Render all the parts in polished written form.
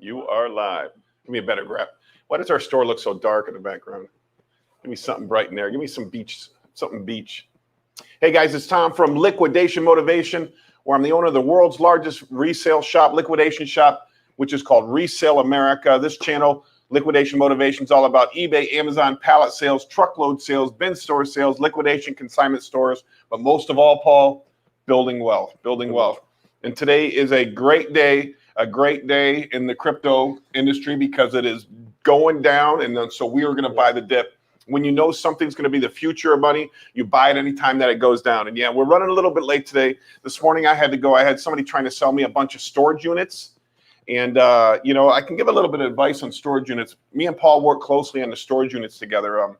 You are live. Give me a better grab. Why does our store look so dark in the background? Give me something bright in there. Give me some beach, something beach. Hey guys, it's Tom from Liquidation Motivation, where I'm the owner of the world's largest resale shop, liquidation shop, which is called Resell America. This channel, Liquidation Motivation, is all about eBay, Amazon, pallet sales, truckload sales, bin store sales, liquidation, consignment stores, but most of all, Paul, building wealth, building wealth. And today is a great day in the crypto industry because it is going down, and then, so we are going to buy the dip. When you know something's going to be the future of money, you buy it anytime that it goes down. And yeah, we're running a little bit late today. This morning I had to go. I had somebody trying to sell me a bunch of storage units. And, you know, I can give a little bit of advice on storage units. Me and Paul work closely on the storage units together.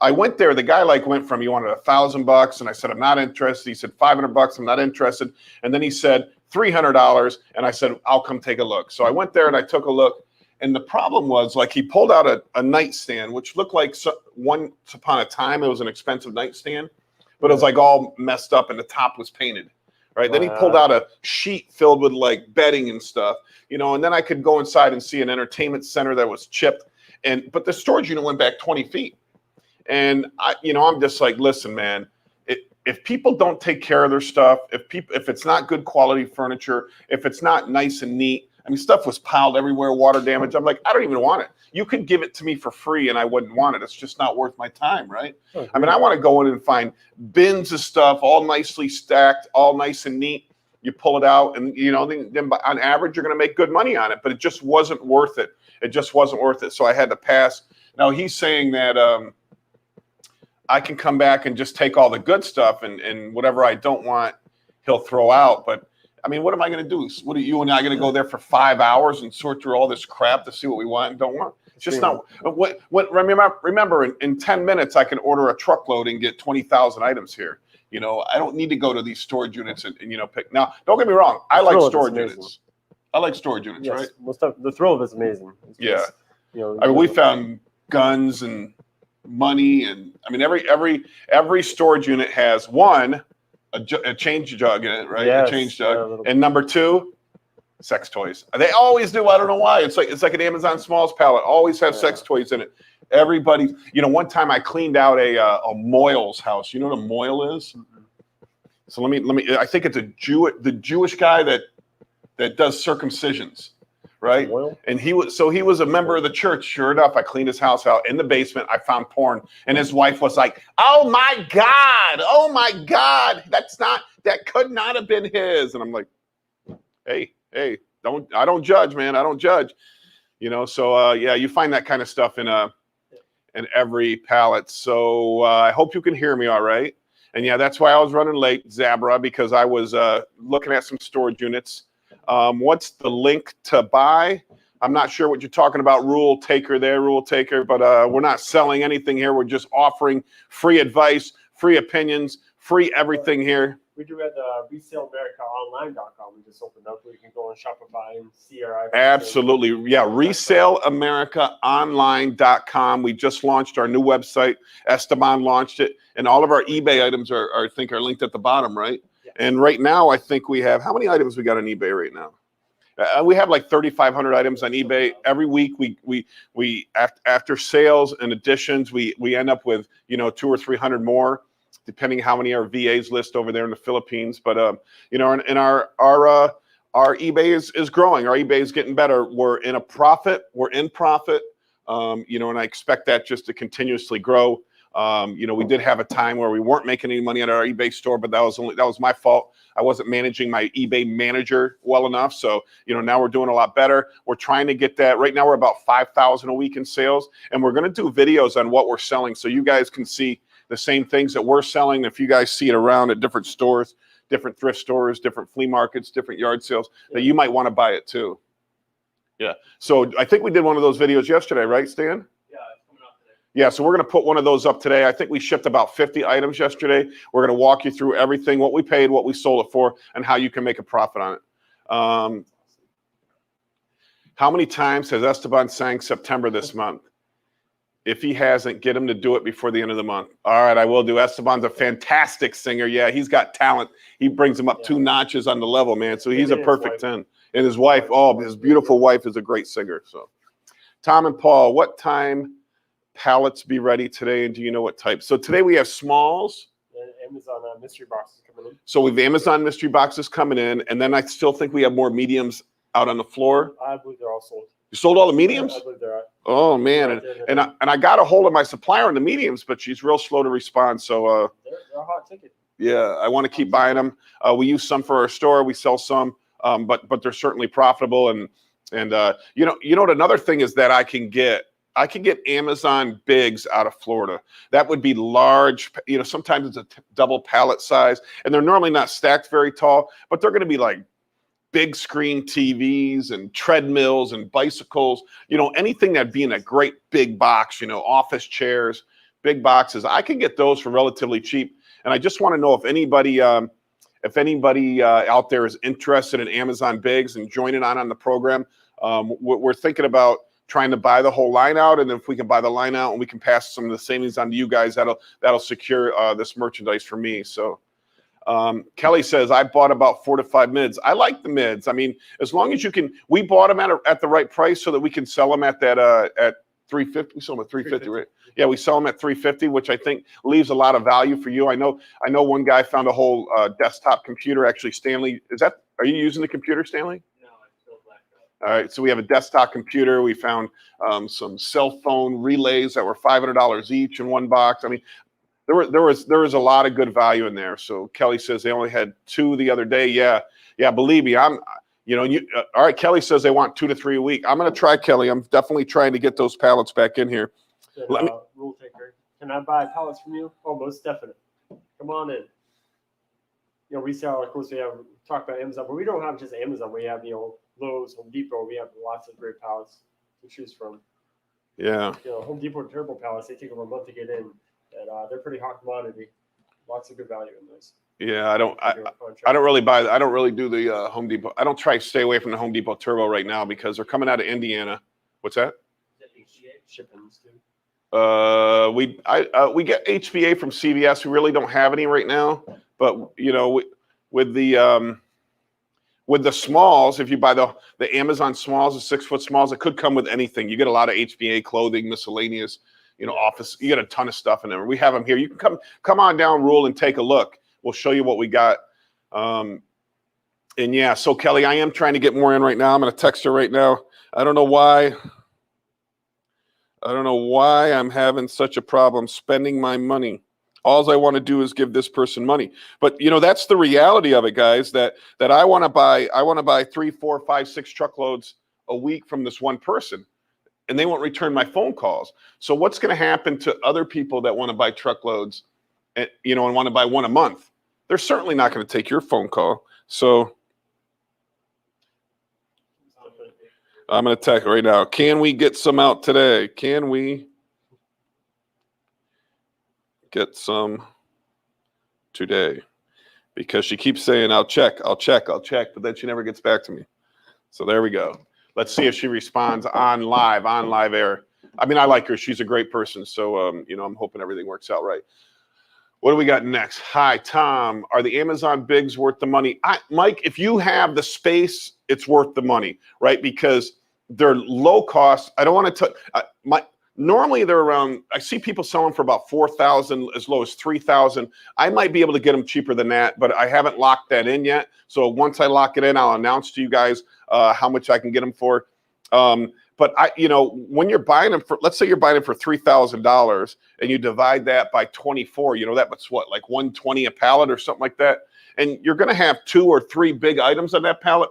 I went there. The guy went from, he wanted $1,000, and I said, I'm not interested. He said, $500, I'm not interested. And then he said, $300. And I said, I'll come take a look. So I went there and I took a look. And the problem was, he pulled out a nightstand, which looked like once upon a time it was an expensive nightstand, but it was all messed up and the top was painted, right? Then he pulled out a sheet filled with bedding and stuff, you know, and then I could go inside and see an entertainment center that was chipped. But the storage unit went back 20 feet. And I'm just like, listen, man, if people don't take care of their stuff, if it's not good quality furniture, if it's not nice and neat, I mean, stuff was piled everywhere, water damage. I'm like, I don't even want it. You could give it to me for free and I wouldn't want it. It's just not worth my time, right? I mean, I want to go in and find bins of stuff, all nicely stacked, all nice and neat. You pull it out and, you know, then on average, you're going to make good money on it, but it just wasn't worth it. It just wasn't worth it. So I had to pass. Now he's saying that I can come back and just take all the good stuff and whatever I don't want, he'll throw out. But I mean, what am I going to do? What are you and I going to go there for 5 hours and sort through all this crap to see what we want and don't want? It's just not. Remember, in 10 minutes, I can order a truckload and get 20,000 items here. You know, I don't need to go to these storage units and you know, pick. Now, don't get me wrong. I like storage units. I like storage units, yes, right? Well, stuff, the thrill of it's amazing. It's yeah. Just, you know, I mean, we found guns and money, and I mean, every storage unit has one. A change jug in it, right? Yes, a change jug. And number two, sex toys. They always do. I don't know why. It's like an Amazon Smalls pallet. Always have sex toys in it. Everybody, you know, one time I cleaned out a Moyle's house. You know what a Moyle is? So let me. I think it's the Jewish guy that does circumcisions, right? Moyle? And he was a member of the church. Sure enough, I cleaned his house out. In the basement, I found porn, and his wife was like, "Oh my God, that could not have been his." And I'm like, "Hey, I don't judge, man. I don't judge." You know, so yeah, you find that kind of stuff in every pallet. So I hope you can hear me all right. And yeah, that's why I was running late, Zabra, because I was looking at some storage units. What's the link to buy? I'm not sure what you're talking about, rule taker, but we're not selling anything here. We're just offering free advice, free opinions, free everything here. We do at resellamericaonline.com. We just opened up where you can go on Shopify and see our items. Absolutely. Yeah, resellamericaonline.com. We just launched our new website. Esteban launched it, and all of our eBay items are linked at the bottom, right? Yes. And right now, I think we have, how many items we got on eBay right now? We have like 3,500 items on eBay. Every week, we after sales and additions, we end up with, you know, 200 or 300 more, depending how many our VAs list over there in the Philippines. But you know, and our eBay is growing. Our eBay is getting better. We're in profit. You know, and I expect that just to continuously grow. You know, we did have a time where we weren't making any money at our eBay store, but that was my fault. I wasn't managing my eBay manager well enough. So, you know, now we're doing a lot better. We're trying to get that. Right now we're about 5,000 a week in sales, and we're going to do videos on what we're selling so you guys can see the same things that we're selling. If you guys see it around at different stores, different thrift stores, different flea markets, different yard sales, that you might want to buy it too. Yeah. So I think we did one of those videos yesterday, right, Stan? Yeah, so we're going to put one of those up today. I think we shipped about 50 items yesterday. We're going to walk you through everything, what we paid, what we sold it for, and how you can make a profit on it. How many times has Esteban sang September this month? If he hasn't, get him to do it before the end of the month. All right, I will do. Esteban's a fantastic singer. Yeah, he's got talent. He brings him up 2 notches on the level, man. So he's a perfect 10. And his wife, his beautiful wife is a great singer. So, Tom and Paul, what time pallets be ready today? And do you know what type? So today we have smalls. Amazon mystery boxes coming in. So we've Amazon mystery boxes coming in. And then I still think we have more mediums out on the floor. I believe they're all sold. You sold all the mediums? I believe they're Oh, man. And I got a hold of my supplier on the mediums, but she's real slow to respond. So they're a hot ticket. Yeah, I want to keep buying them. We use some for our store. We sell some, but they're certainly profitable. And you know what? Another thing is that I can get Amazon bigs out of Florida. That would be large. You know, sometimes it's a double pallet size, and they're normally not stacked very tall, but they're going to be like big screen TVs and treadmills and bicycles. You know, anything that'd be in a great big box. You know, office chairs, big boxes. I can get those for relatively cheap. And I just want to know if anybody out there is interested in Amazon bigs and joining on the program. We're thinking about trying to buy the whole line out, and if we can buy the line out and we can pass some of the savings on to you guys, that'll secure this merchandise for me. So Kelly says, I bought about 4 to 5 mids. I like the mids. I mean, as long as you can, we bought them at the right price so that we can sell them at that at 350. We sold them at 350, right? Yeah, we sell them at 350, which I think leaves a lot of value for you. I know one guy found a whole desktop computer. Actually, Stanley, are you using the computer, Stanley? No, I'm still blacked out. All right, so we have a desktop computer. We found some cell phone relays that were $500 each in one box. I mean, there was a lot of good value in there. So Kelly says they only had 2 the other day. Yeah, believe me, all right, Kelly says they want 2 to 3 a week. I'm going to try, Kelly. I'm definitely trying to get those pallets back in here. Rule taker. Can I buy pallets from you? Oh, most definitely. Come on in. You know, resale, of course, we have talked about Amazon, but we don't have just Amazon. We have, Lowe's, Home Depot. We have lots of great pallets to choose from. Yeah. Home Depot turbo pallets, they take over a month to get in. And they're pretty hot commodity. Lots of good value in those. Yeah, I don't really do the Home Depot. I don't try to stay away from the Home Depot turbo right now because they're coming out of Indiana. What's that? Shippings too. We get HVA from CVS. We really don't have any right now, but with the smalls, if you buy the Amazon smalls, the 6-foot smalls, it could come with anything. You get a lot of HVA clothing, miscellaneous, office. You get a ton of stuff in there. We have them here. You can come on down, Rule, and take a look. We'll show you what we got. And yeah, so Kelly, I am trying to get more in right now. I'm going to text her right now. I don't know why I'm having such a problem spending my money. All I want to do is give this person money. But that's the reality of it, guys, that I want to buy 3, 4, 5, 6 truckloads a week from this one person, and they won't return my phone calls. So what's going to happen to other people that want to buy truckloads and want to buy one a month? They're certainly not going to take your phone call. So I'm going to text right now. Can we get some out today? Can we get some today? Because she keeps saying, I'll check, but then she never gets back to me. So there we go. Let's see if she responds on live air. I mean, I like her. She's a great person. So, I'm hoping everything works out right. What do we got next? Hi, Tom. Are the Amazon bigs worth the money? Mike, if you have the space, it's worth the money, right? Because they're low cost. I don't want to normally they're around, I see people selling for about $4,000, as low as $3,000. I might be able to get them cheaper than that, but I haven't locked that in yet. So once I lock it in, I'll announce to you guys how much I can get them for. But when you're buying them for, let's say you're buying them for $3,000 and you divide that by 24, that's what, like $120 a pallet or something like that. And you're going to have 2 or 3 big items on that pallet.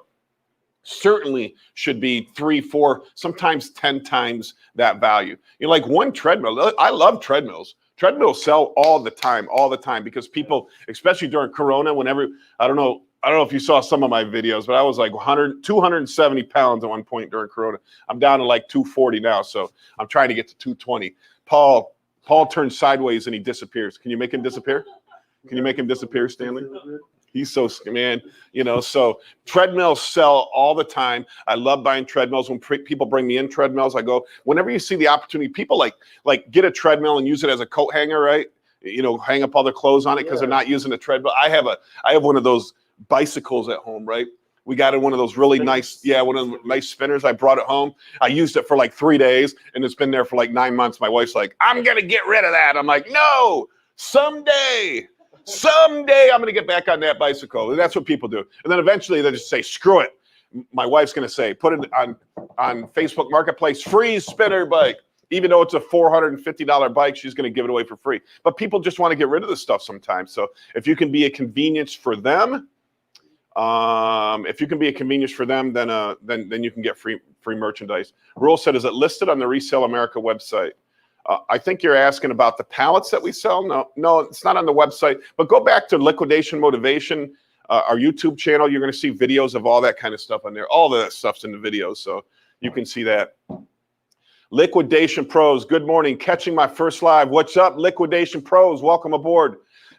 Certainly should be 3, 4, sometimes 10 times that value. Like one treadmill. I love treadmills. Treadmills sell all the time because people, especially during Corona, whenever, I don't know if you saw some of my videos, but I was like 270 pounds at one point during Corona. I'm down to like 240 now, so I'm trying to get to 220. Paul turns sideways and he disappears. Can you make him disappear? Can you make him disappear, Stanley? He's so, man, so treadmills sell all the time. I love buying treadmills. When people bring me in treadmills, I go, whenever you see the opportunity, people like get a treadmill and use it as a coat hanger, right? Hang up all their clothes on it because they're not using a treadmill. I have one of those bicycles at home, right? We got in one of those really nice, one of the nice spinners. I brought it home. I used it for like 3 days and it's been there for like 9 months. My wife's like, I'm going to get rid of that. I'm like, no, someday I'm going to get back on that bicycle. And that's what people do. And then eventually they just say, screw it. My wife's going to say, put it on Facebook Marketplace, free spinner bike. Even though it's a $450 bike, she's going to give it away for free. But people just want to get rid of this stuff sometimes. So if you can be a convenience for them, then you can get free merchandise. Rule said, is it listed on the Resell America website? I think you're asking about the pallets that we sell. No, it's not on the website. But go back to Liquidation Motivation, our YouTube channel. You're going to see videos of all that kind of stuff on there. All that stuff's in the videos, so you can see that. Liquidation Pros, good morning. Catching my first live. What's up, Liquidation Pros? Welcome aboard.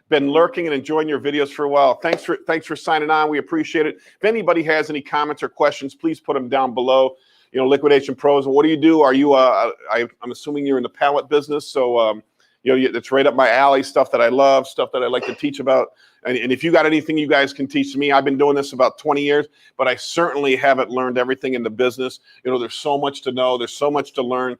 Been lurking and enjoying your videos for a while. Thanks for signing on. We appreciate it. If anybody has any comments or questions, please put them down below. Liquidation Pros, what do you do? Are you, I'm assuming you're in the pallet business. So, it's right up my alley, stuff that I love, stuff that I like to teach about. And if you got anything you guys can teach me, I've been doing this about 20 years, but I certainly haven't learned everything in the business. There's so much to know. There's so much to learn.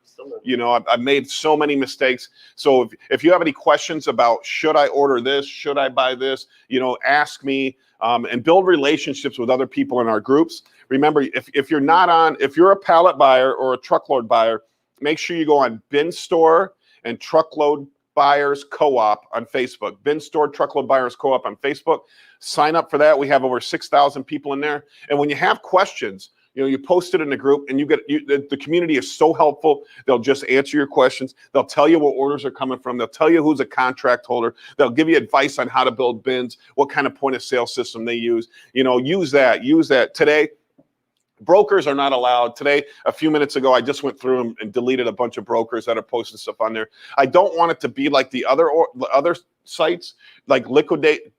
I've made so many mistakes. So if you have any questions about, should I order this? Should I buy this? Ask me, and build relationships with other people in our groups. Remember, if you're a pallet buyer or a truckload buyer, make sure you go on Binstore and Truckload Buyers Co-op on Facebook. Binstore Truckload Buyers Co-op on Facebook. Sign up for that. We have over 6,000 people in there. And when you have questions, you post it in the group, and the community is so helpful. They'll just answer your questions. They'll tell you what orders are coming from. They'll tell you who's a contract holder. They'll give you advice on how to build bins, what kind of point of sale system they use. Use that. Today, brokers are not allowed. Today, a few minutes ago, I just went through them and deleted a bunch of brokers that are posting stuff on there. I don't want it to be like the other sites, like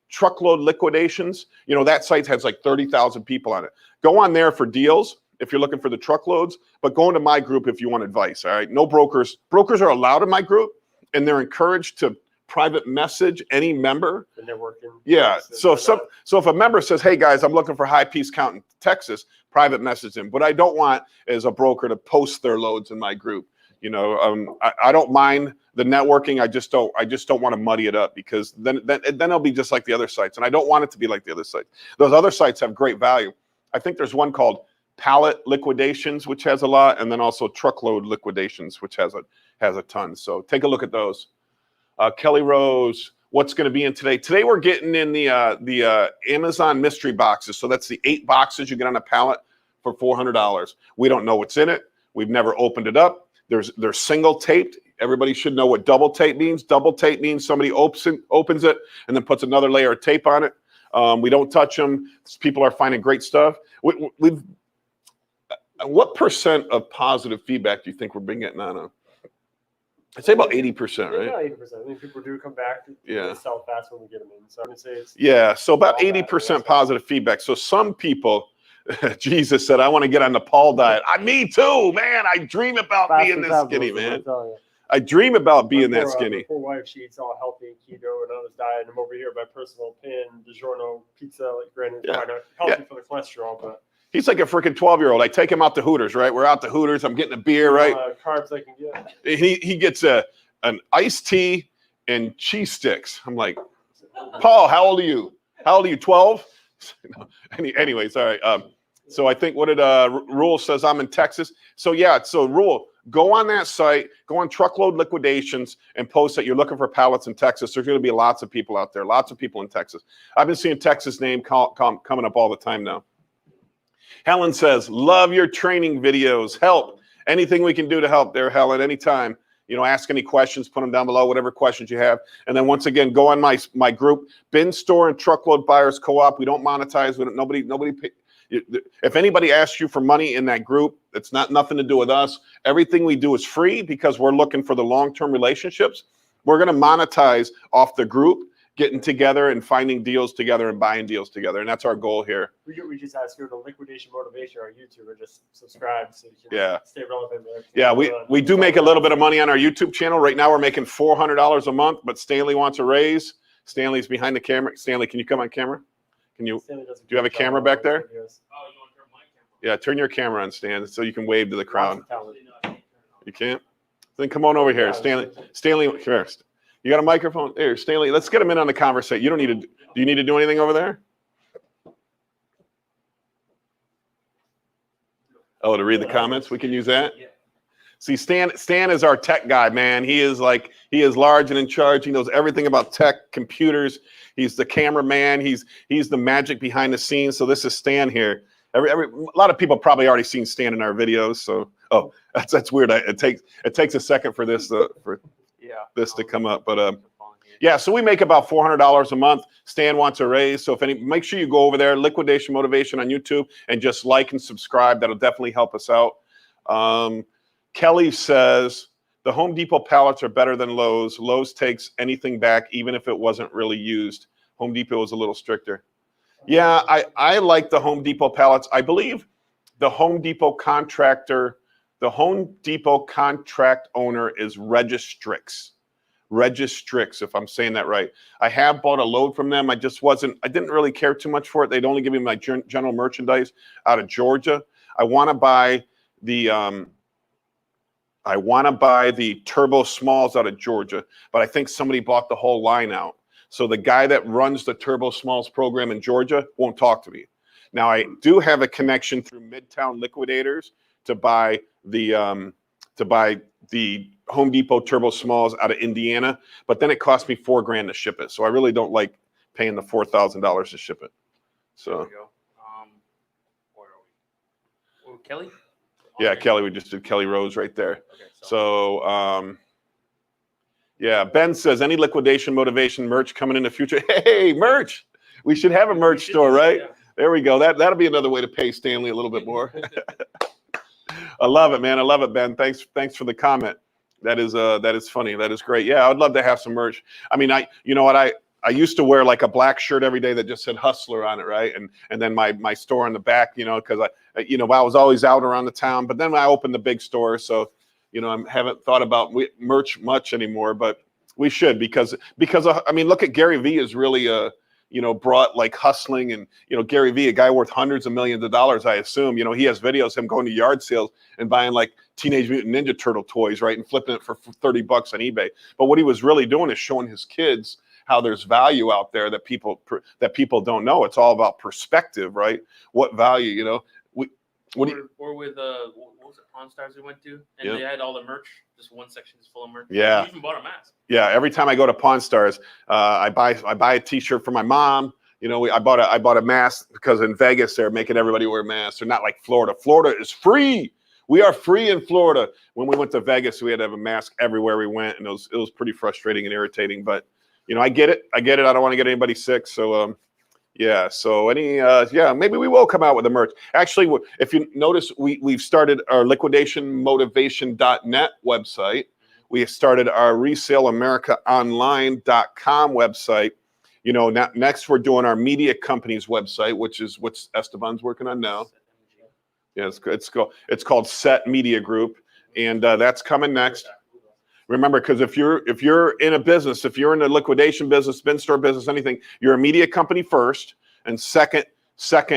Truckload Liquidations. That site has like 30,000 people on it. Go on there for deals if you're looking for the truckloads, but go into my group if you want advice, all right? No brokers. Brokers are allowed in my group, and they're encouraged to private message any member. And they're working. Yeah. So if a member says, hey guys, I'm looking for high piece count in Texas, private message them. What I don't want is a broker to post their loads in my group. I don't mind the networking. I just don't want to muddy it up, because then it'll be just like the other sites. And I don't want it to be like the other sites. Those other sites have great value. I think there's one called Pallet Liquidations, which has a lot, and then also Truckload Liquidations, which has a ton. So take a look at those. Kelly Rose, what's going to be in today? Today we're getting in the Amazon mystery boxes. So that's the 8 boxes you get on a pallet for $400. We don't know what's in it. We've never opened it up. They're single taped. Everybody should know what double tape means. Double tape means somebody opens it and then puts another layer of tape on it. We don't touch them. People are finding great stuff. What percent of positive feedback do you think we're being getting on them? I'd say about 80%, right? About 80%. I mean, people do come back. They sell fast when we get them in. So I'm gonna say it's so about 80% positive feedback. So some people, Jesus said, I want to get on the Paul diet. Me too, man. I dream about being this skinny, man. I dream about being that skinny. My poor wife, she eats all healthy and keto and on this diet. And I'm over here, my personal pan, DiGiorno pizza, like granted, kind of healthy for the cholesterol, but. He's like a freaking 12-year-old. I take him out to Hooters, right? We're out to Hooters. I'm getting a beer, right? Carbs I can get. He gets an iced tea and cheese sticks. I'm like, Paul, how old are you? 12? Anyways, all right. So I think what did Rule says I'm in Texas. So Rule, go on that site, go on Truckload Liquidations and post that you're looking for pallets in Texas. There's going to be lots of people out there, lots of people in Texas. I've been seeing Texas name coming up all the time now. Helen says, love your training videos. Help. Anything we can do to help there, Helen, anytime. Ask any questions, put them down below, whatever questions you have. And then once again, go on my group, Binstore and Truckload Buyers Co-op. We don't monetize. Nobody pay. If anybody asks you for money in that group, it's nothing to do with us. Everything we do is free because we're looking for the long-term relationships. We're going to monetize off the group, getting together and finding deals together and buying deals together. And that's our goal here. We just ask you to Liquidation Motivation on YouTube and just subscribe so you can Yeah. stay relevant. Yeah, we do make a little bit of money on our YouTube channel. Right now we're making $400 a month, but Stanley wants a raise. Stanley's behind the camera. Stanley, can you come on camera? Can you, do you have a camera back there? Oh, you want to turn my camera? Yeah, turn your camera on, Stan, so you can wave to the crowd. You can't? Then come on over here. Stanley, first. You got a microphone? Here, Stanley, let's get him in on the conversation. You don't need to, do you need to do anything over there? Oh, to read the comments? We can use that? See, Stan is our tech guy, man. He is large and in charge. He knows everything about tech, computers. He's the cameraman. He's the magic behind the scenes. So this is Stan here. A lot of people probably already seen Stan in our videos. So, oh, that's weird. It takes a second for this to come up. But yeah, so we make about $400 a month. Stan wants a raise. So make sure you go over there, Liquidation Motivation on YouTube, and just like and subscribe. That'll definitely help us out. Kelly says, the Home Depot pallets are better than Lowe's. Lowe's takes anything back, even if it wasn't really used. Home Depot is a little stricter. Yeah, I like the Home Depot pallets. I believe the Home Depot contract owner is Registrix, if I'm saying that right. I have bought a load from them. I didn't really care too much for it. They'd only give me my general merchandise out of Georgia. I want to buy the Turbo Smalls out of Georgia, but I think somebody bought the whole line out. So the guy that runs the Turbo Smalls program in Georgia won't talk to me. Now I do have a connection through Midtown Liquidators to buy the Home Depot Turbo Smalls out of Indiana, but then it cost me $4,000 to ship it. So I really don't like paying the $4,000 to ship it. So there we go. Where are we? Oh, Kelly? Yeah, Kelly, we just did Kelly Rose right there. Okay, so yeah, Ben says, any liquidation motivation merch coming in the future? Hey, merch! We should have a merch store, right? Yeah. There we go. That'll be another way to pay Stanley a little bit more. I love it, man. I love it, Ben. Thanks for the comment. That is funny. That is great. Yeah, I'd love to have some merch. I mean, you know what, I used to wear like a black shirt every day that just said Hustler on it, right? And then my store in the back, you know, because I was always out around the town. But then I opened the big store, so I haven't thought about merch much anymore. But we should because I mean, look at Gary Vee is really brought like hustling, and Gary Vee, a guy worth hundreds of millions of dollars, I assume. He has videos of him going to yard sales and buying like Teenage Mutant Ninja Turtle toys, right, and flipping it for $30 on eBay. But what he was really doing is showing his kids how there's value out there that people don't know. It's all about perspective, right? What value, or with what was it, Pawn Stars we went to, and they had all the merch. Just one section is full of merch. Yeah. You even bought a mask. Yeah. Every time I go to Pawn Stars, I buy a T-shirt for my mom. I bought a mask because in Vegas they're making everybody wear masks. They're not like Florida. Florida is free. We are free in Florida. When we went to Vegas, we had to have a mask everywhere we went, and it was pretty frustrating and irritating. But I get it. I don't want to get anybody sick. So yeah. So maybe we will come out with the merch. Actually, if you notice, we've started our liquidationmotivation.net website. We have started our resaleamericaonline.com website. Next we're doing our media company's website, which is what Esteban's working on now. Yeah, it's called Set Media Group, and that's coming next. Remember, because if you're in a business, if you're in a liquidation business, bin store business, anything, you're a media company first, and second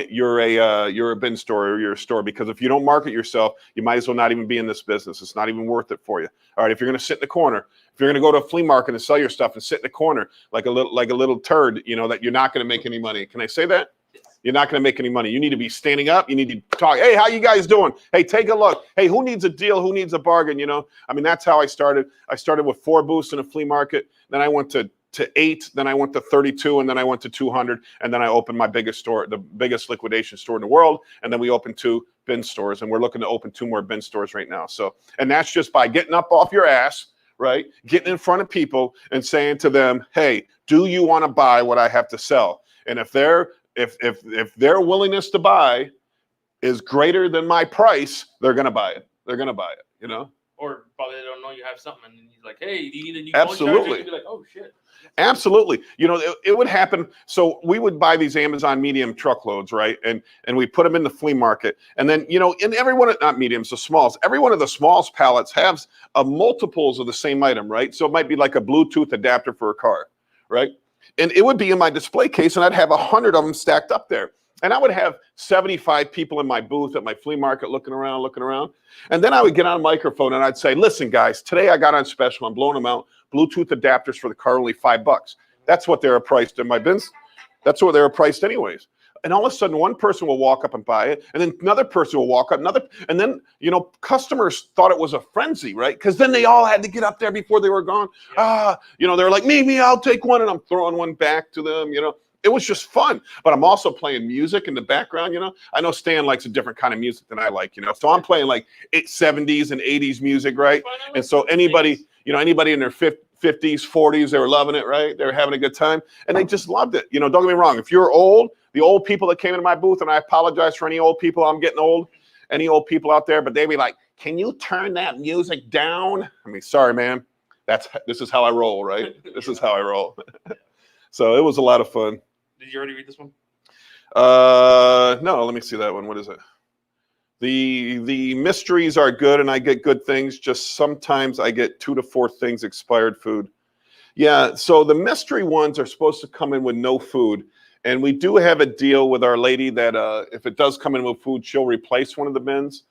you're a bin store or you're a store. Because if you don't market yourself, you might as well not even be in this business. It's not even worth it for you. All right, if you're going to sit in the corner, if you're going to go to a flea market and sell your stuff and sit in the corner like a little turd, that you're not going to make any money. Can I say that? You're not going to make any money. You need to be standing up. You need to talk. Hey, how you guys doing? Hey, take a look. Hey, who needs a deal? Who needs a bargain? I mean, that's how I started. I started with 4 booths in a flea market. Then I went to 8. Then I went to 32. And then I went to 200. And then I opened my biggest store, the biggest liquidation store in the world. And then we opened 2 bin stores. And we're looking to open 2 more bin stores right now. So, and that's just by getting up off your ass, right? Getting in front of people and saying to them, hey, do you want to buy what I have to sell? And if their willingness to buy is greater than my price, they're going to buy it. They're going to buy it, Or probably they don't know you have something, and he's like, "Hey, do you need a new phone charger?" Absolutely. You'd be like, "Oh shit." Absolutely. You know, it would happen. So we would buy these Amazon medium truckloads, right? And we put them in the flea market. And then, you know, in every one of, not mediums, the smalls, every one of the smalls pallets has multiples of the same item, right? So it might be like a Bluetooth adapter for a car, right? And it would be in my display case, and I'd have 100 of them stacked up there. And I would have 75 people in my booth at my flea market looking around. And then I would get on a microphone and I'd say, listen, guys, today I got on special. I'm blowing them out. Bluetooth adapters for the car, only $5. That's what they're priced in my bins. That's what they're priced anyways. And all of a sudden, one person will walk up and buy it, and then another person will walk up, and then, you know, customers thought it was a frenzy, right? Because then they all had to get up there before they were gone. You know, they're like, me, I'll take one, and I'm throwing one back to them, you know. It was just fun, but I'm also playing music in the background, you know. I know Stan likes a different kind of music than I like, you know. So I'm playing like 70s and 80s music, right? And so anybody, you know, anybody in their 50s, 40s, they were loving it, right? They were having a good time, and they just loved it. You know, don't get me wrong. If you're old, the old people that came into my booth, and I apologize for any old people, I'm getting old, any old people out there, but they'd be like, can you turn that music down? I mean, sorry, man. This is how I roll, right? This is how I roll. So it was a lot of fun. Did you already read this one? No, let me see that one. What is it? The mysteries are good, and I get good things. Just sometimes I get 2 to 4 things expired food. Yeah, so the mystery ones are supposed to come in with no food. And we do have a deal with our lady that if it does come in with food, she'll replace one of the bins.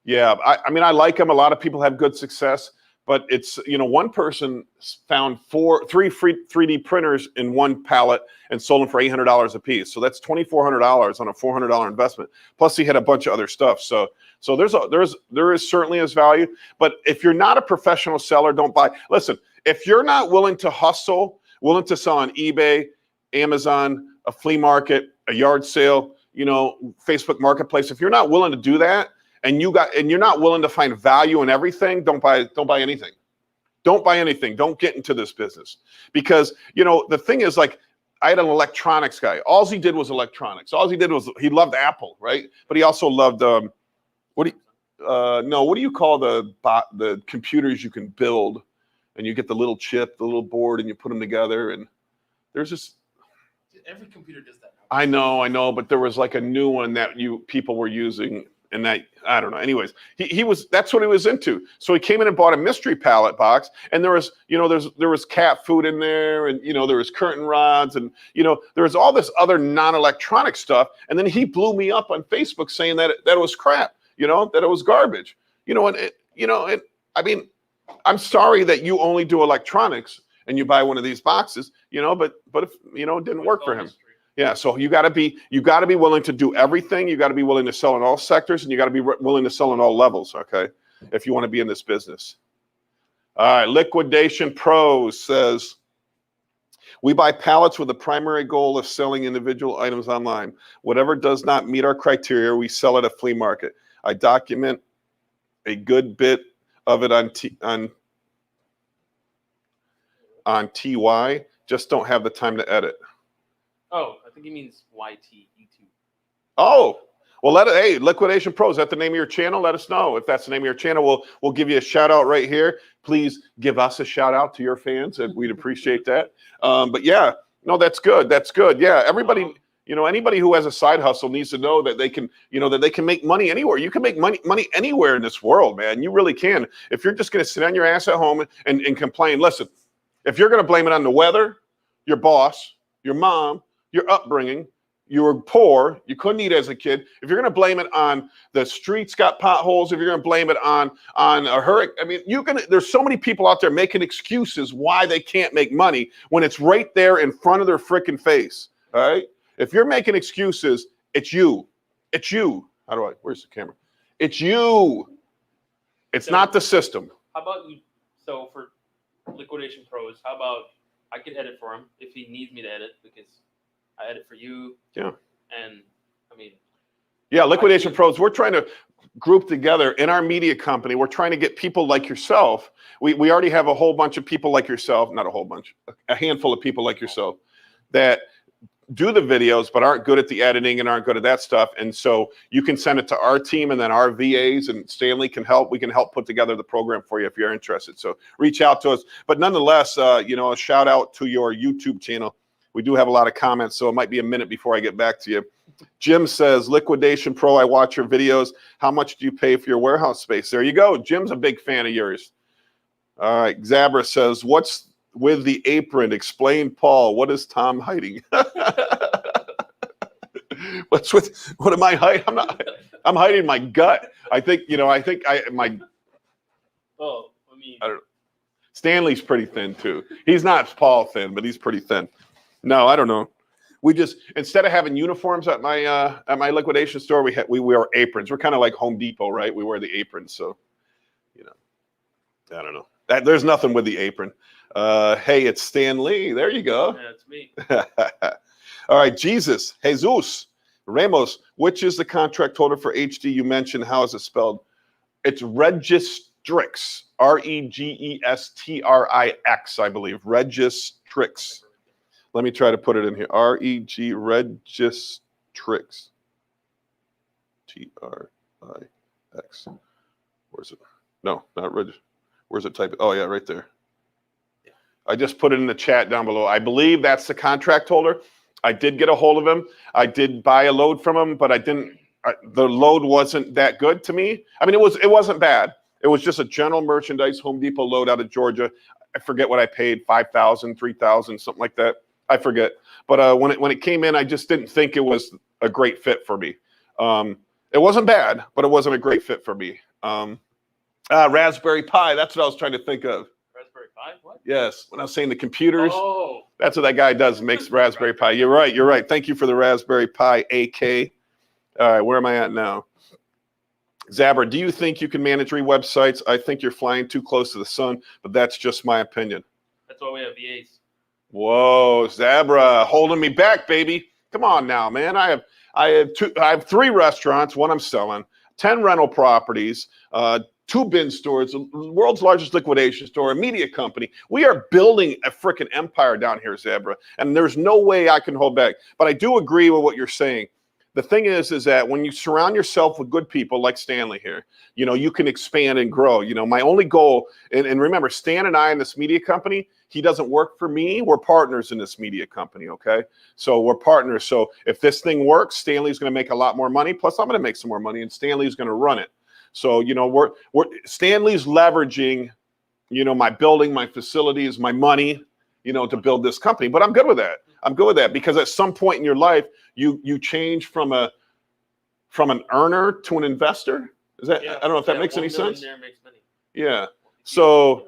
Yeah, I mean, I like them. A lot of people have good success. But it's, you know, one person found 3 free 3D printers in one pallet and sold them for $800 a piece. So that's $2,400 on a $400 investment. Plus he had a bunch of other stuff. So there is certainly is value. But if you're not a professional seller, don't buy. Listen, if you're not willing to hustle, willing to sell on eBay, Amazon, a flea market, a yard sale, you know, Facebook Marketplace, if you're not willing to do that, and you're not willing to find value in everything, don't buy anything. Don't buy anything. Don't get into this business. Because, you know, the thing is, like, I had an electronics guy. All he did was electronics. All he did was, he loved Apple, right? But he also loved what do you call the computers you can build, and you get the little chip, the little board, and you put them together, and there's this. Every computer does that now. I know, but there was like a new one that people were using. And that, I don't know. Anyways, that's what he was into. So he came in and bought a mystery pallet box, and there was, you know, there was cat food in there, and, you know, there was curtain rods, and, you know, there was all this other non-electronic stuff. And then he blew me up on Facebook saying that it was crap, you know, that it was garbage, you know, and I mean, I'm sorry that you only do electronics and you buy one of these boxes, you know, but if, you know, it didn't work for him. Yeah, so you got to be willing to do everything. You got to be willing to sell in all sectors, and you got to be willing to sell in all levels. Okay, if you want to be in this business. All right, Liquidation Pros says, we buy pallets with the primary goal of selling individual items online. Whatever does not meet our criteria, we sell at a flea market. I document a good bit of it on TY. Just don't have the time to edit. Oh, I think he means YT, YouTube. Oh, well, hey, Liquidation Pros, is that the name of your channel? Let us know. If that's the name of your channel, we'll give you a shout out right here. Please give us a shout out to your fans, and we'd appreciate that. But yeah, no, that's good. That's good. Yeah, everybody, you know, anybody who has a side hustle needs to know that they can, you know, that they can make money anywhere. You can make money anywhere in this world, man. You really can. If you're just going to sit on your ass at home and complain, listen, if you're going to blame it on the weather, your boss, your mom, your upbringing, you were poor, you couldn't eat as a kid. If you're going to blame it on the streets got potholes, if you're going to blame it on a hurricane, I mean, there's so many people out there making excuses why they can't make money when it's right there in front of their freaking face. All right? If you're making excuses, it's you. It's you. Where's the camera? It's you. It's not the system. How about you? So for Liquidation Pros, how about I can edit for him if he needs me to edit, because I edit for you. Yeah. And I mean. Yeah, Liquidation Pros, we're trying to group together in our media company. We're trying to get people like yourself. We already have a whole bunch of people like yourself, not a whole bunch, a handful of people like yourself that do the videos, but aren't good at the editing and aren't good at that stuff. And so you can send it to our team, and then our VAs and Stanley can help. We can help put together the program for you if you're interested. So reach out to us. But nonetheless, a shout out to your YouTube channel. We do have a lot of comments, so it might be a minute before I get back to you. Jim says, Liquidation Pro, I watch your videos. How much do you pay for your warehouse space? There you go. Jim's a big fan of yours. All right. Zabra says, what's with the apron? Explain, Paul. What is Tom hiding? What am I hiding? I'm hiding my gut. I think my. Oh, I mean. I don't know. Stanley's pretty thin too. He's not Paul thin, but he's pretty thin. No, I don't know. We just, instead of having uniforms at my liquidation store, we wear aprons. We're kind of like Home Depot, right? We wear the aprons. So, I don't know. There's nothing with the apron. Hey, it's Stan Lee. There you go. Yeah, it's me. All right, Jesus Ramos, which is the contract holder for HD you mentioned? How is it spelled? It's Registrix, Regestrix, I believe. Registrix. Let me try to put it in here. Registrix. Trix. Where's it? No, not Reg. Where's it typed? Oh, yeah, right there. I just put it in the chat down below. I believe that's the contract holder. I did get a hold of him. I did buy a load from him, but the load wasn't that good to me. I mean, it wasn't bad. It was just a general merchandise Home Depot load out of Georgia. I forget what I paid, $5,000, $3,000, something like that. I forget. But when it came in, I just didn't think it was a great fit for me. It wasn't bad, but it wasn't a great fit for me. Raspberry Pi, that's what I was trying to think of. Raspberry Pi? What? Yes, when I was saying the computers. Oh. That's what that guy does, makes Raspberry Pi. You're right. Thank you for the Raspberry Pi AK. All right, where am I at now? Zabber, do you think you can manage 3 websites? I think you're flying too close to the sun, but that's just my opinion. That's why we have VAs. Whoa, Zabra, holding me back, baby. Come on now, man. I have 3 restaurants, 1 I'm selling, 10 rental properties, 2 bin stores, the world's largest liquidation store, a media company. We are building a freaking empire down here, Zabra, and there's no way I can hold back. But I do agree with what you're saying. The thing is that when you surround yourself with good people like Stanley here, you can expand and grow. My only goal, and remember, Stan and I in this media company, he doesn't work for me. We're partners in this media company, okay? So we're partners. So if this thing works, Stanley's going to make a lot more money. Plus, I'm going to make some more money, and Stanley's going to run it. So, Stanley's leveraging, my building, my facilities, my money, to build this company. But I'm good with that. I'm good with that because at some point in your life, you change from an earner to an investor. Is that? Yeah. I don't know if that makes any sense. There makes money. Yeah. So,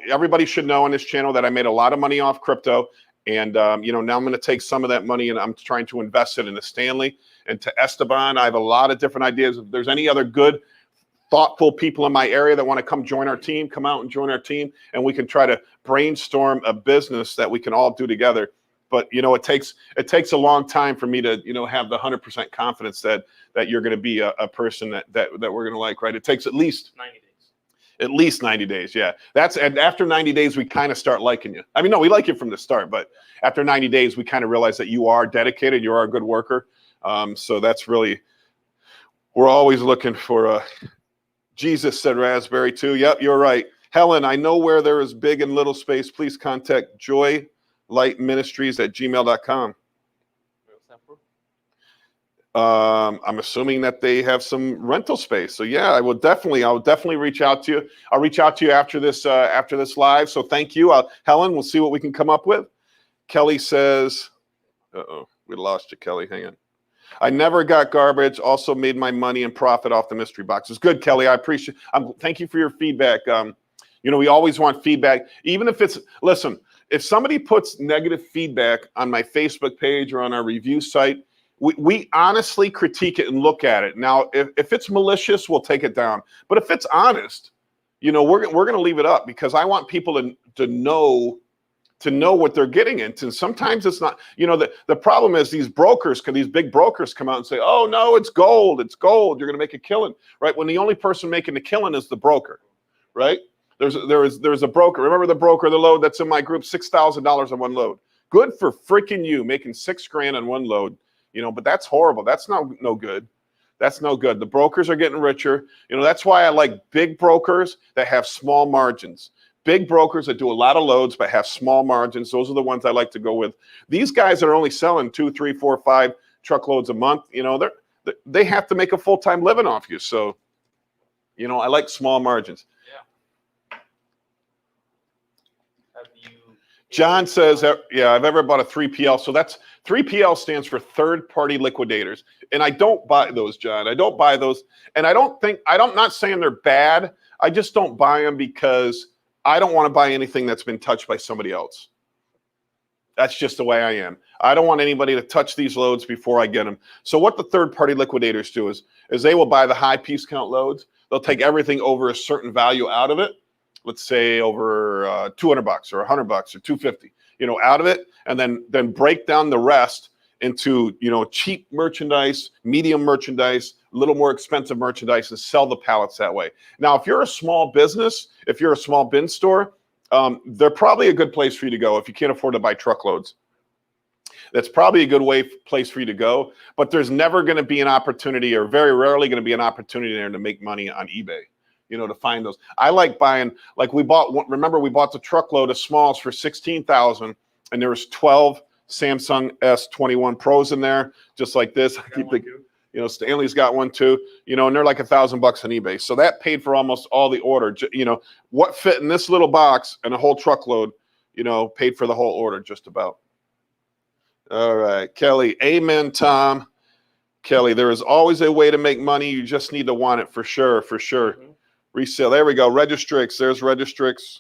everybody should know on this channel that I made a lot of money off crypto. And, now I'm going to take some of that money and I'm trying to invest it into Stanley and to Esteban. I have a lot of different ideas. If there's any other good, thoughtful people in my area that want to come join our team, come out and join our team, and we can try to brainstorm a business that we can all do together. But, it takes a long time for me to, have the 100% confidence that you're going to be a person that we're going to like, right? It takes at least 90 days. At least 90 days, yeah. And after 90 days, we kind of start liking you. I mean, no, we like you from the start, but after 90 days, we kind of realize that you are dedicated, you are a good worker. So that's really, we're always looking for, Jesus said Raspberry too. Yep, you're right. Helen, I know where there is big and little space. Please contact joylightministries@gmail.com. I'm assuming that they have some rental space. So yeah, I'll definitely reach out to you. I'll reach out to you after this live. So thank you. Helen, we'll see what we can come up with. Kelly says, we lost you, Kelly. Hang on. I never got garbage. Also made my money and profit off the mystery boxes. Good, Kelly. I appreciate. Thank you for your feedback. We always want feedback, even if it's. Listen, if somebody puts negative feedback on my Facebook page or on our review site, we honestly critique it and look at it. Now, if it's malicious, we'll take it down. But if it's honest, we're going to leave it up because I want people to know what they're getting into. And sometimes it's not, the problem is these big brokers come out and say, oh no, it's gold. You're going to make a killing, right? When the only person making the killing is the broker, right? There's a broker. Remember the broker, the load that's in my group, $6,000 on one load. Good for freaking you, making $6,000 on one load, you know, but that's horrible. That's no good. That's no good. The brokers are getting richer. You know, that's why I like big brokers that have small margins. Big brokers that do a lot of loads but have small margins. Those are the ones I like to go with. These guys that are only selling 2, 3, 4, 5 truckloads a month, you know, they have to make a full-time living off you. So, you know, I like small margins. Yeah. Have you? John says, yeah, I've ever bought a 3PL. So that's 3PL stands for third-party liquidators. And I don't buy those, John. I don't buy those. And I'm not saying they're bad. I just don't buy them because I don't want to buy anything that's been touched by somebody else. That's just the way I am. I don't want anybody to touch these loads before I get them. So what the third-party liquidators do is they will buy the high piece count loads. They'll take everything over a certain value out of it. Let's say over $200 or $100 or $250, you know, out of it, and then break down the rest into, you know, cheap merchandise, medium merchandise, a little more expensive merchandise, and sell the pallets that way. Now, if you're a small business, if you're a small bin store, they're probably a good place for you to go if you can't afford to buy truckloads. That's probably a good place for you to go, but there's never going to be an opportunity, or very rarely going to be an opportunity there to make money on eBay, you know, to find those. I like buying, like we bought the truckload of smalls for $16,000, and there was 12 Samsung S21 Pros in there, just like this. I keep thinking, you know, Stanley's got one too, you know, and they're like $1,000 on eBay. So that paid for almost all the order. You know, what fit in this little box and a whole truckload, you know, paid for the whole order just about. All right, Kelly. Amen, Tom. Kelly, there is always a way to make money. You just need to want it for sure, for sure. Mm-hmm. Resale. There we go. Registrix. There's Registrix.